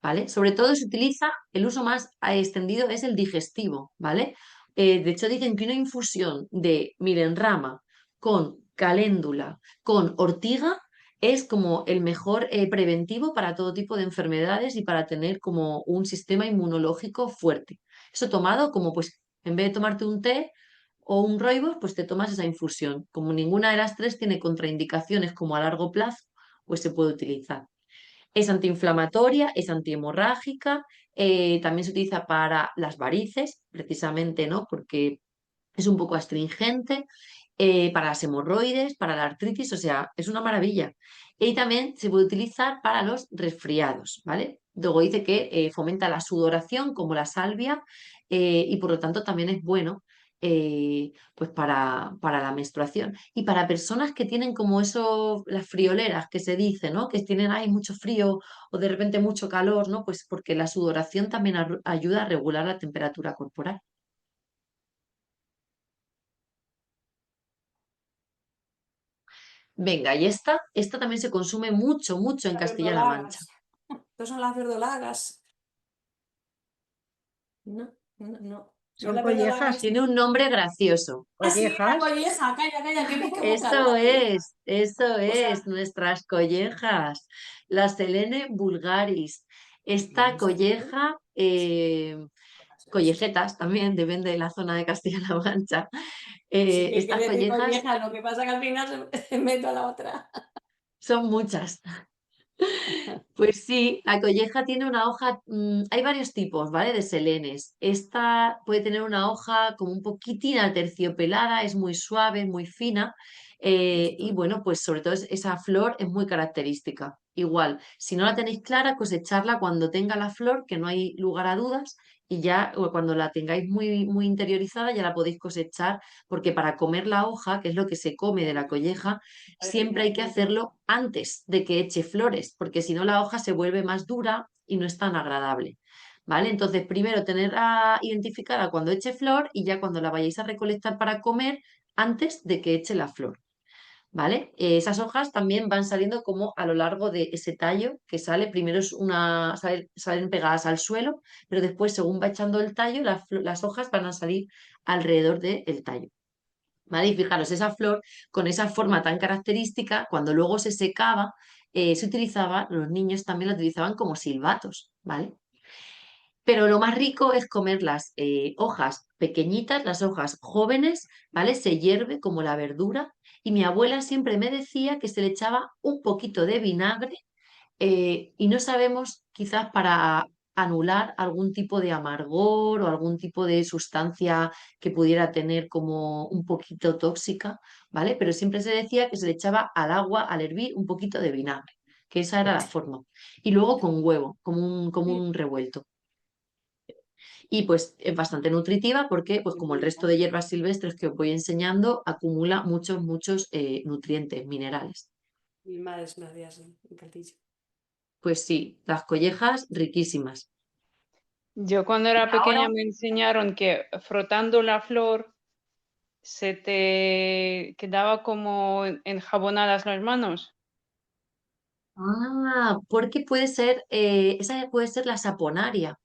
¿Vale? Sobre todo se utiliza, el uso más extendido es el digestivo, ¿vale? De hecho, dicen que una infusión de milenrama con caléndula, con ortiga, es como el mejor preventivo para todo tipo de enfermedades y para tener como un sistema inmunológico fuerte. Eso tomado como pues, en vez de tomarte un té o un rooibos, pues te tomas esa infusión. Como ninguna de las tres tiene contraindicaciones como a largo plazo, pues se puede utilizar. Es antiinflamatoria, es antihemorrágica, también se utiliza para las varices, precisamente, ¿no? Porque es un poco astringente, para las hemorroides, para la artritis, o sea, es una maravilla. Y también se puede utilizar para los resfriados, ¿vale? Luego dice que fomenta la sudoración como la salvia y por lo tanto también es bueno pues para la menstruación. Y para personas que tienen como eso, las frioleras que se dice, ¿no? Que tienen ahí mucho frío o de repente mucho calor, ¿no? Pues porque la sudoración también ayuda a regular la temperatura corporal. Venga, y esta también se consume mucho, mucho en Las Castilla-La Mancha. verdolagas. Estas son las verdolagas. No, no, no. Son Son las verdolagas. collejas, Tiene un nombre gracioso. Ah, sí, la collejas. colleja. Calla, calla, que me he equivocado. La Eso O sea, es, nuestras collejas, la Selene vulgaris. Esta vamos a ver. colleja, collejetas también, depende de la zona de Castilla-La Mancha. Sí, que Estas quiere decir collejas colleja, lo que pasa que al final se meto a la otra. son muchas. Pues sí, la colleja tiene una hoja, hay varios tipos, ¿vale? De selenes. Esta puede tener una hoja como un poquitín aterciopelada, es muy suave, muy fina y bueno, pues sobre todo esa flor es muy característica. Igual, si no la tenéis clara, cosecharla cuando tenga la flor, que no hay lugar a dudas, y ya o cuando la tengáis muy, muy interiorizada ya la podéis cosechar, porque para comer la hoja, que es lo que se come de la colleja, siempre hay que hacerlo antes de que eche flores, porque si no la hoja se vuelve más dura y no es tan agradable. ¿Vale? Entonces, primero tenerla identificada cuando eche flor y ya cuando la vayáis a recolectar para comer, antes de que eche la flor. ¿Vale? Esas hojas también van saliendo como a lo largo de ese tallo que sale. Primero salen pegadas al suelo, pero después, según va echando el tallo, las hojas van a salir alrededor del tallo. ¿Vale? Y fijaros, esa flor con esa forma tan característica, cuando luego se secaba, se utilizaba, los niños también la utilizaban como silbatos, ¿vale? Pero lo más rico es comer las hojas pequeñitas, las hojas jóvenes, ¿vale? Se hierve como la verdura y mi abuela siempre me decía que se le echaba un poquito de vinagre y no sabemos quizás para anular algún tipo de amargor o algún tipo de sustancia que pudiera tener como un poquito tóxica, ¿vale? Pero siempre se decía que se le echaba al agua, al hervir, un poquito de vinagre, que esa era la forma. Y luego con huevo, como Sí. un revuelto. Y pues es bastante nutritiva porque, pues como el resto de hierbas silvestres que os voy enseñando, acumula muchos, muchos nutrientes, minerales. Mi madre me hacía así, un caldillo. Pues sí, las collejas riquísimas. yo cuando Y era ahora, pequeña me enseñaron que frotando la flor se te quedaba como enjabonadas las manos. porque puede ser, esa puede ser la saponaria,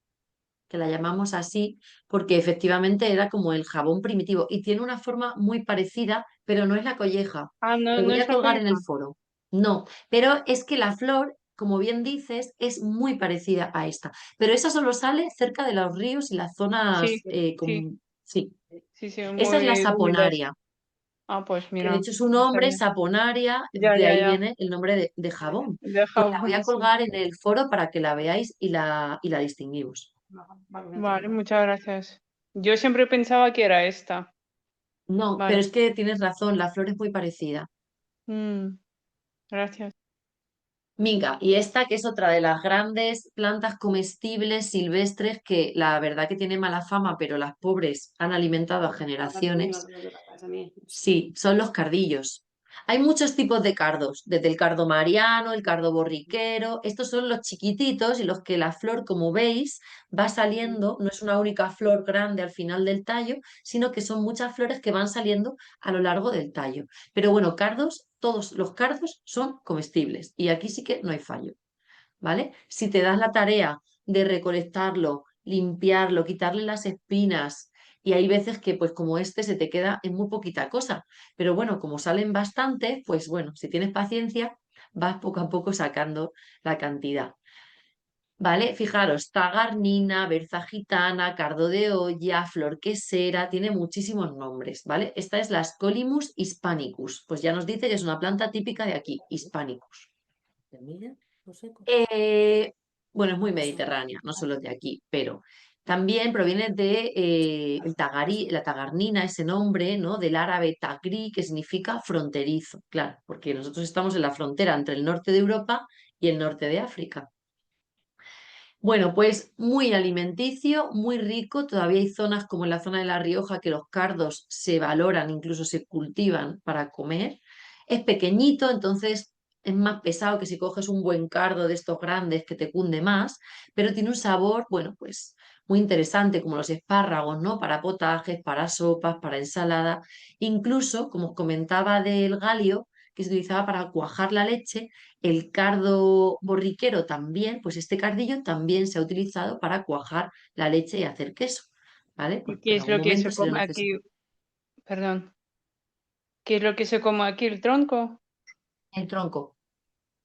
que la llamamos así, porque efectivamente era como el jabón primitivo y tiene una forma muy parecida, pero no es la colleja. Ah, no, Te no voy es a la colgar en el colleja. foro. No, pero es que la flor, como bien dices, es muy parecida a esta. Pero esa solo sale cerca de los ríos y las zonas Sí, sí, Sí, sí, sí, esa es la muy húmedas. saponaria, Ah, pues que de mira, hecho su no nombre, sabía. saponaria, Ya, de ya, ahí ya. viene el nombre de jabón. Pues la voy Dejamos, a sí. colgar en el foro para que la veáis y la distinguimos. Vale, muchas gracias. Yo siempre pensaba que era esta. No, pero Vale. es que tienes razón, la flor es muy parecida. Mm, gracias. Minga, y esta que es otra de las grandes plantas comestibles silvestres que la verdad que tiene mala fama, pero las pobres han alimentado a generaciones. Sí, son los cardillos. Hay muchos tipos de cardos, desde el cardo mariano, el cardo borriquero. Estos son los chiquititos y los que la flor, como veis, va saliendo, no es una única flor grande al final del tallo, sino que son muchas flores que van saliendo a lo largo del tallo. Pero bueno, cardos, todos los cardos son comestibles y aquí sí que no hay fallo, ¿vale? Si te das la tarea de recolectarlo, limpiarlo, quitarle las espinas, y hay veces que, pues como este, se te queda en muy poquita cosa. Pero bueno, como salen bastantes, pues bueno, si tienes paciencia, vas poco a poco sacando la cantidad. ¿Vale? Fijaros, tagarnina, berza gitana, cardo de olla, flor quesera, tiene muchísimos nombres, ¿vale? Esta es la Scolimus hispanicus, pues ya nos dice que es una planta típica de aquí, hispanicus. Eh, bueno, es muy mediterránea, no solo de aquí, pero también proviene de la tagarnina, ese nombre, ¿no? Del árabe tagri, que significa fronterizo, claro, porque nosotros estamos en la frontera entre el norte de Europa y el norte de África. Bueno, pues muy alimenticio, muy rico. Todavía hay zonas como en la zona de La Rioja que los cardos se valoran, incluso se cultivan para comer. Es pequeñito, entonces es más pesado que si coges un buen cardo de estos grandes que te cunde más, pero tiene un sabor, bueno, pues muy interesante, como los espárragos, ¿no? Para potajes, para sopas, para ensalada. Incluso, como os comentaba del galio, que se utilizaba para cuajar la leche, el cardo borriquero también, pues este cardillo también se ha utilizado para cuajar la leche y hacer queso, ¿vale? ¿Y Porque qué en es algún lo que momento se se lo come necesita. aquí? Perdón. ¿Qué es lo que se come aquí? ¿El tronco? El tronco,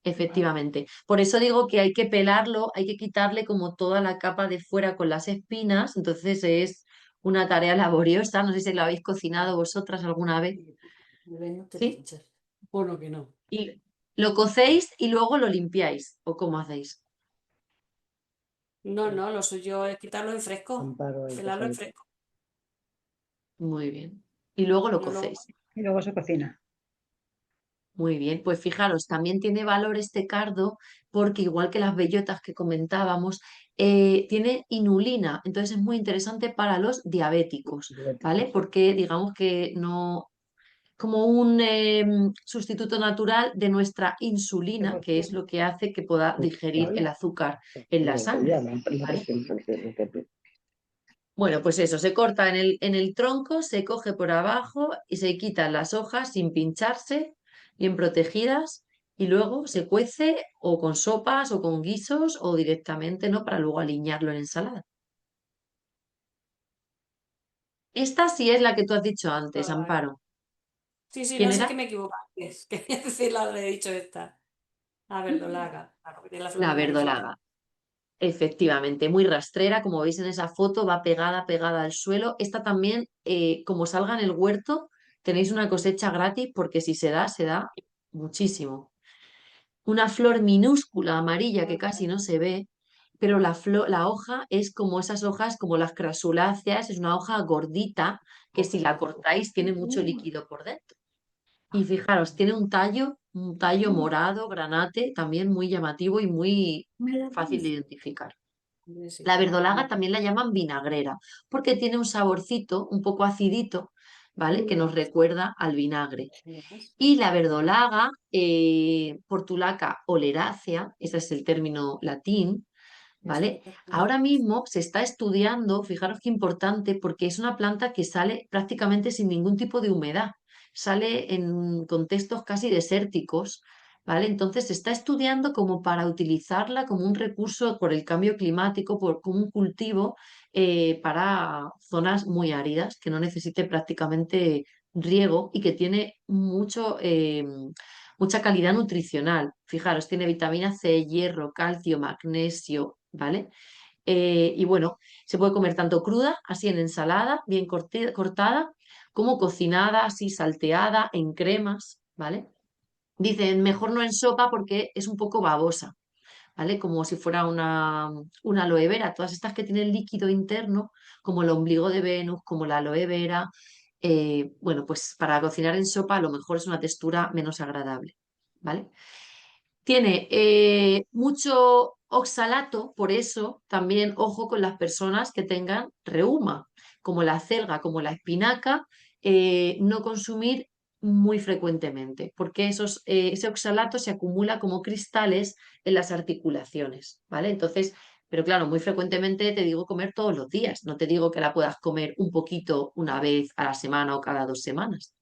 efectivamente. Por eso digo que hay que pelarlo, hay que quitarle como toda la capa de fuera con las espinas, entonces es una tarea laboriosa, no sé si lo habéis cocinado vosotras alguna vez, ¿sí? Bueno, que no. Y lo cocéis y luego lo limpiáis, ¿o cómo hacéis? No, no, lo suyo es quitarlo en fresco, pelarlo en fresco. Muy bien. Y luego lo Yo luego, cocéis. Y luego se cocina. Muy bien, pues fijaros, también tiene valor este cardo porque igual que las bellotas que comentábamos, tiene inulina, entonces es muy interesante para los diabéticos, ¿vale? Porque digamos que no, como un sustituto natural de nuestra insulina, que es lo que hace que pueda digerir el azúcar en la sangre, ¿vale? Bueno, pues eso, se corta en el tronco, se coge por abajo y se quitan las hojas sin pincharse, bien protegidas, y luego se cuece o con sopas o con guisos o directamente, ¿no? Para luego aliñarlo en ensalada. Esta sí es la que tú has dicho antes, Amparo. sí, sí, ¿Quién no sé qué era? me equivoco antes. Quería decir la de he dicho esta. La verdolaga, claro, que tiene la flor La muy amarillita. verdolaga. Efectivamente, muy rastrera, como veis en esa foto, va pegada, pegada al suelo. Esta también, como salga en el huerto, tenéis una cosecha gratis porque si se da muchísimo. Una flor minúscula amarilla que casi no se ve, pero la hoja es como esas hojas, como las crasuláceas, es una hoja gordita que si la cortáis tiene mucho líquido por dentro. Y fijaros, tiene un tallo morado, granate, también muy llamativo y muy fácil de identificar. La verdolaga también la llaman vinagrera, porque tiene un saborcito un poco acidito, ¿vale? Que nos recuerda al vinagre. Y la verdolaga, Portulaca oleracea, ese es el término latín, ¿vale? Ahora mismo se está estudiando, fijaros qué importante, porque es una planta que sale prácticamente sin ningún tipo de humedad, sale en contextos casi desérticos, ¿vale? Entonces se está estudiando como para utilizarla como un recurso por el cambio climático, como un cultivo para zonas muy áridas, que no necesite prácticamente riego y que tiene mucha calidad nutricional. Fijaros, tiene vitamina C, hierro, calcio, magnesio, ¿vale? Y bueno, se puede comer tanto cruda, así en ensalada, bien cortada, como cocinada, así salteada, en cremas, ¿vale? Dicen, mejor no en sopa porque es un poco babosa, ¿vale? Como si fuera una aloe vera. Todas estas que tienen líquido interno, como el ombligo de Venus, como la aloe vera, bueno, pues para cocinar en sopa a lo mejor es una textura menos agradable, ¿vale? Tiene mucho oxalato, por eso también ojo con las personas que tengan reuma, como la acelga, como la espinaca, no consumir muy frecuentemente, porque ese oxalato se acumula como cristales en las articulaciones, ¿vale? Entonces, pero claro, muy frecuentemente te digo comer todos los días, no te digo que la puedas comer un poquito una vez a la semana o cada 2 semanas.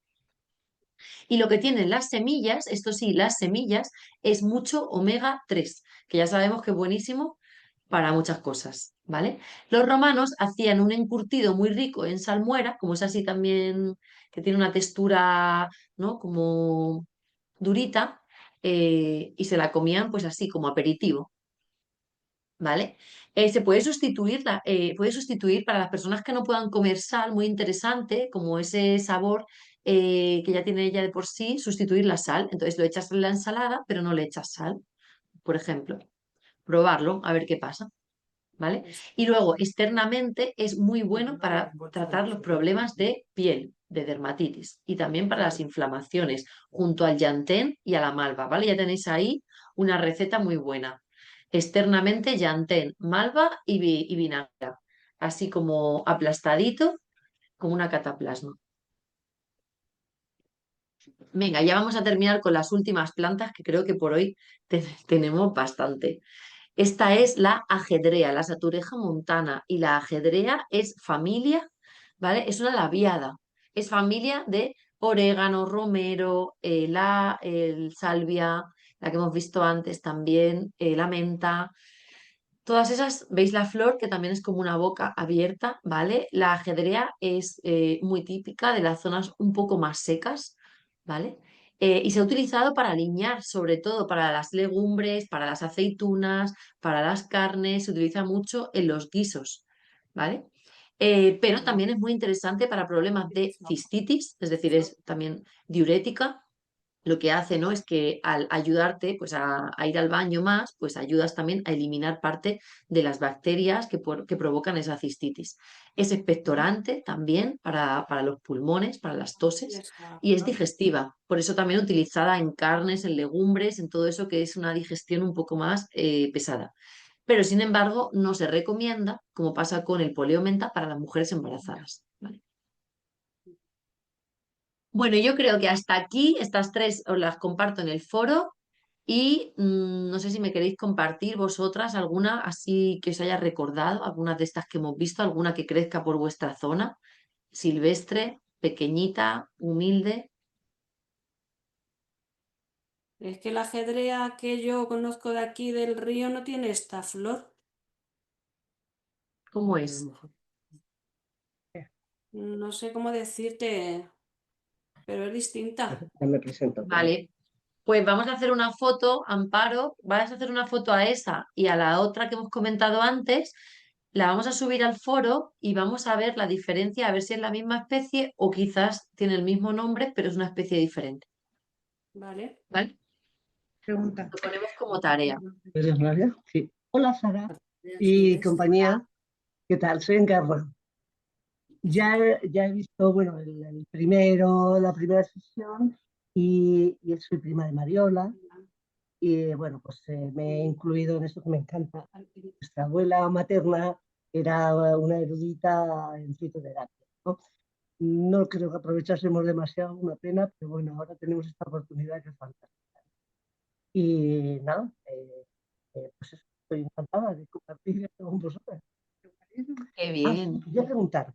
Y lo que tienen las semillas, esto sí, las semillas, es mucho omega 3, que ya sabemos que es buenísimo para muchas cosas, ¿vale? Los romanos hacían un encurtido muy rico en salmuera, como es así también, que tiene una textura, ¿no? Como durita, y se la comían pues así, como aperitivo. ¿Vale? Se puede sustituir para las personas que no puedan comer sal, muy interesante, como ese sabor que ya tiene ella de por sí, sustituir la sal. Entonces lo echas en la ensalada, pero no le echas sal, por ejemplo. Probarlo, a ver qué pasa. ¿Vale? Y luego, externamente, es muy bueno para tratar los problemas de piel, de dermatitis, y también para las inflamaciones, junto al llantén y a la malva, ¿vale? Ya tenéis ahí una receta muy buena. Externamente, llantén, malva y vinagre, así como aplastadito, como una cataplasma. Venga, ya vamos a terminar con las últimas plantas, que creo que por hoy tenemos bastante. Esta es la ajedrea, la satureja montana, y la ajedrea es familia, ¿vale? Es una labiada, es familia de orégano, romero, el salvia, la que hemos visto antes también, la menta. Todas esas, veis la flor que también es como una boca abierta, ¿vale? La ajedrea es muy típica de las zonas un poco más secas, ¿vale? Y se ha utilizado para aliñar, sobre todo para las legumbres, para las aceitunas, para las carnes, se utiliza mucho en los guisos, ¿vale? Pero también es muy interesante para problemas de cistitis, es decir, es también diurética. Lo que hace, ¿no? Es que al ayudarte pues, a ir al baño más, pues ayudas también a eliminar parte de las bacterias que provocan esa cistitis. Es expectorante también para los pulmones, para las toses, y es digestiva. Por eso también utilizada en carnes, en legumbres, en todo eso que es una digestión un poco más pesada. Pero sin embargo, no se recomienda, como pasa con el poleo menta, para las mujeres embarazadas. ¿Vale? Bueno, yo creo que hasta aquí estas tres os las comparto en el foro y no sé si me queréis compartir vosotras alguna así que os haya recordado, algunas de estas que hemos visto, alguna que crezca por vuestra zona, silvestre, pequeñita, humilde. Es que la ajedrea que yo conozco de aquí del río no tiene esta flor. ¿Cómo es? No sé cómo decirte, pero es distinta. Ya me presento. Vale, pues vamos a hacer una foto, Amparo, vas a hacer una foto a esa y a la otra que hemos comentado antes, la vamos a subir al foro y vamos a ver la diferencia, a ver si es la misma especie o quizás tiene el mismo nombre, pero es una especie diferente. ¿Vale? ¿Vale? Pregunta. Lo ponemos como tarea. ¿Eres María? Sí. Hola, Sara y compañía. ¿Qué tal? Soy Encarna. Ya he visto, bueno, la primera sesión y soy prima de Mariola. Y bueno, pues me he incluido en esto que me encanta. Nuestra abuela materna era una erudita en fitoterapia, ¿no? No creo que aprovechásemos demasiado, una pena, pero bueno, ahora tenemos esta oportunidad que es fantástica. Y nada, pues eso, estoy encantada de compartir esto con vosotras. Qué Sí, bien. quería preguntar,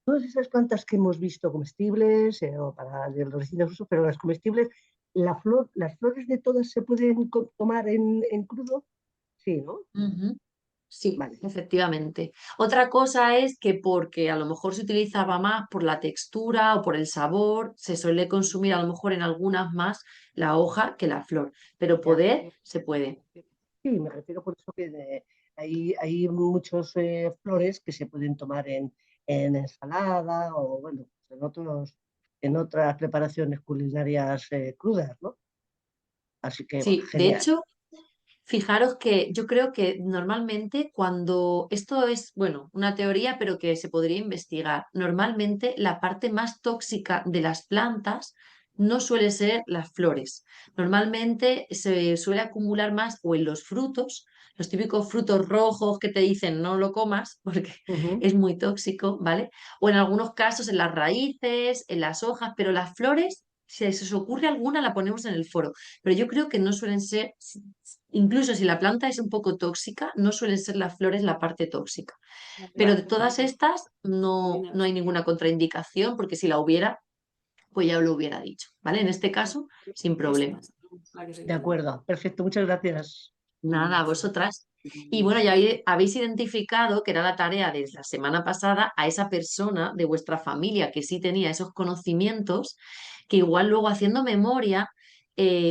todas esas plantas que hemos visto comestibles, o para de los distintos usos, pero las comestibles, las flores de todas se pueden tomar en crudo, sí, ¿no? Ujú. Sí, Vale. efectivamente. Otra cosa es que porque a lo mejor se utilizaba más por la textura o por el sabor, se suele consumir a lo mejor en algunas más la hoja que la flor, pero Ya. poder se puede. Sí, me refiero por eso que hay muchos flores que se pueden tomar en ensalada o bueno, en otras preparaciones culinarias crudas, ¿no? Así que Sí, de genial. hecho, fijaros que yo creo que normalmente cuando, esto es, bueno, una teoría, pero que se podría investigar, normalmente la parte más tóxica de las plantas no suele ser las flores. Normalmente se suele acumular más o en los frutos, los típicos frutos rojos que te dicen no lo comas porque Ujú. es muy tóxico, ¿vale? O en algunos casos en las raíces, en las hojas, pero las flores, si se os ocurre alguna, la ponemos en el foro. Pero yo creo que no suelen ser, incluso si la planta es un poco tóxica, no suelen ser las flores la parte tóxica. Pero de todas estas no hay ninguna contraindicación, porque si la hubiera, pues ya os lo hubiera dicho, ¿vale? En este caso, sin problema. De acuerdo, perfecto, muchas gracias. Nada, a vosotras. Y bueno, ya habéis identificado que era la tarea de la semana pasada a esa persona de vuestra familia que sí tenía esos conocimientos, que igual luego haciendo memoria,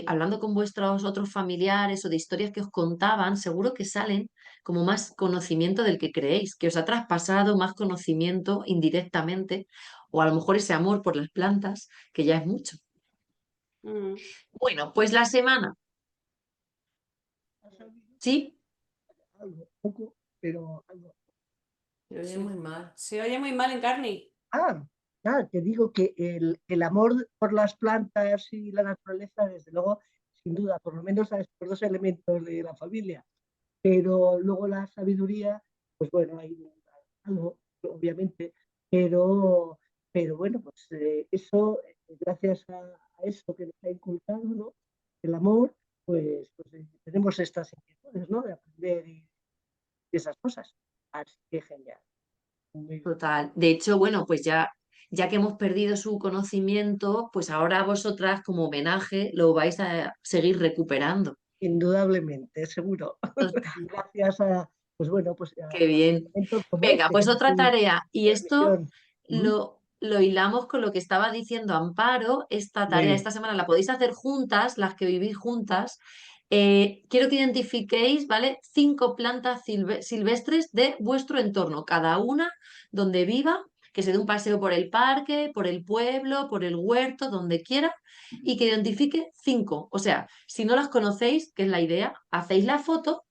hablando con vuestros otros familiares o de historias que os contaban, seguro que salen como más conocimiento del que creéis, que os ha traspasado más conocimiento indirectamente, o a lo mejor ese amor por las plantas, que ya es mucho. Mm. Bueno, pues la semana, ¿sí? Algo, poco, pero algo. Se oye muy mal. Se oye muy mal, Encarni. Ah, te digo que el amor por las plantas y la naturaleza, desde luego, sin duda, por lo menos a estos dos elementos de la familia, pero luego la sabiduría, pues bueno, hay algo, obviamente, pero bueno, pues eso, gracias a eso que nos ha inculcado, ¿no? El amor, pues tenemos estas inquietudes, ¿no? De aprender y esas cosas. Así que genial. Muy bien. Total. De hecho, bueno, pues ya que hemos perdido su conocimiento, pues ahora vosotras como homenaje lo vais a seguir recuperando. Indudablemente, seguro. Total. Gracias a, pues bueno, pues Qué a bien. eventos como Venga, este, pues que es otra tu tarea. Y esto transmisión. lo hilamos con lo que estaba diciendo Amparo. Esta Muy tarea bien. esta semana la podéis hacer juntas, las que vivís juntas. Quiero que identifiquéis, ¿vale? 5 plantas silvestres de vuestro entorno, cada una donde viva, que se dé un paseo por el parque, por el pueblo, por el huerto, donde quiera, y que identifique 5. O sea, si no las conocéis, que es la idea, hacéis la foto,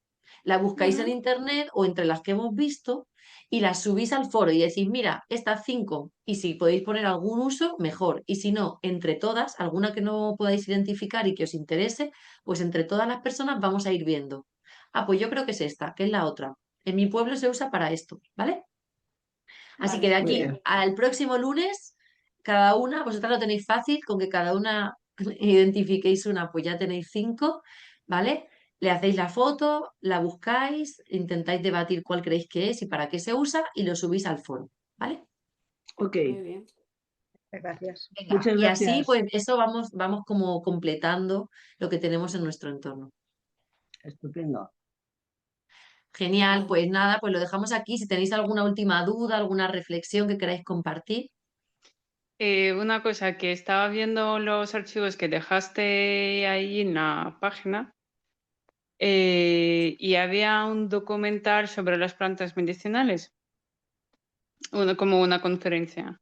la buscáis en internet o entre las que hemos visto y las subís al foro y decís, mira, estas 5, y si podéis poner algún uso, mejor. Y si no, entre todas, alguna que no podáis identificar y que os interese, pues entre todas las personas vamos a ir viendo. Ah, pues yo creo que es esta, que es la otra. En mi pueblo se usa para esto, ¿vale? Así que de Vale. Muy aquí bien. al próximo lunes, cada una, vosotras lo tenéis fácil, con que cada una identifiquéis una, pues ya tenéis 5, ¿vale? Le hacéis la foto, la buscáis, intentáis debatir cuál creéis que es y para qué se usa y lo subís al foro, ¿vale? Ok, Muy bien. gracias. Venga, Muchas y así, gracias. pues eso vamos como completando lo que tenemos en nuestro entorno. Estupendo. Genial, Vale. pues nada, pues lo dejamos aquí. Si tenéis alguna última duda, alguna reflexión que queráis compartir. Una cosa, que estaba viendo los archivos que dejaste ahí en la página y había un documental sobre las plantas medicinales, como una conferencia.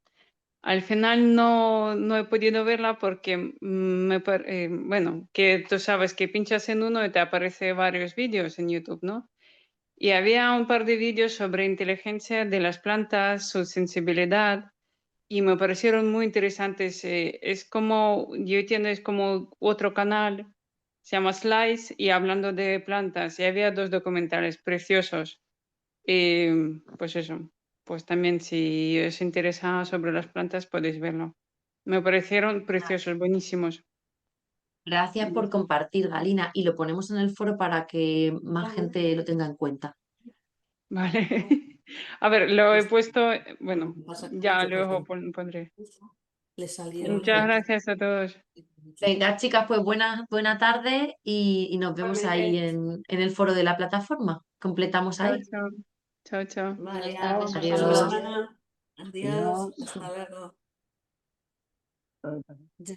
Al final no he podido verla porque bueno, que tú sabes que pinchas en uno y te aparece varios vídeos en YouTube, ¿no? Y había un par de vídeos sobre inteligencia de las plantas, su sensibilidad, y me parecieron muy interesantes. Es como, yo tienes como otro canal, se llama Slice, y hablando de plantas, y había 2 documentales preciosos. Pues eso, pues también si os interesa sobre las plantas podéis verlo. Me parecieron preciosos, buenísimos. Gracias por compartir, Galina, y lo ponemos en el foro para que más gente lo tenga en cuenta. Vale. A ver, lo he puesto, bueno, Lo que pasa es que ya mucho luego porcentaje pondré. le salieron Muchas gracias a todos. Venga, chicas, pues buena tarde y nos vemos ahí en el foro de la plataforma. Completamos Chao, ahí. chao. Chao, chao. Vale, Buenas tardes, hasta hasta Hasta Adiós. luego. mañana. Adiós, Adiós. hasta luego. Adiós. Ya.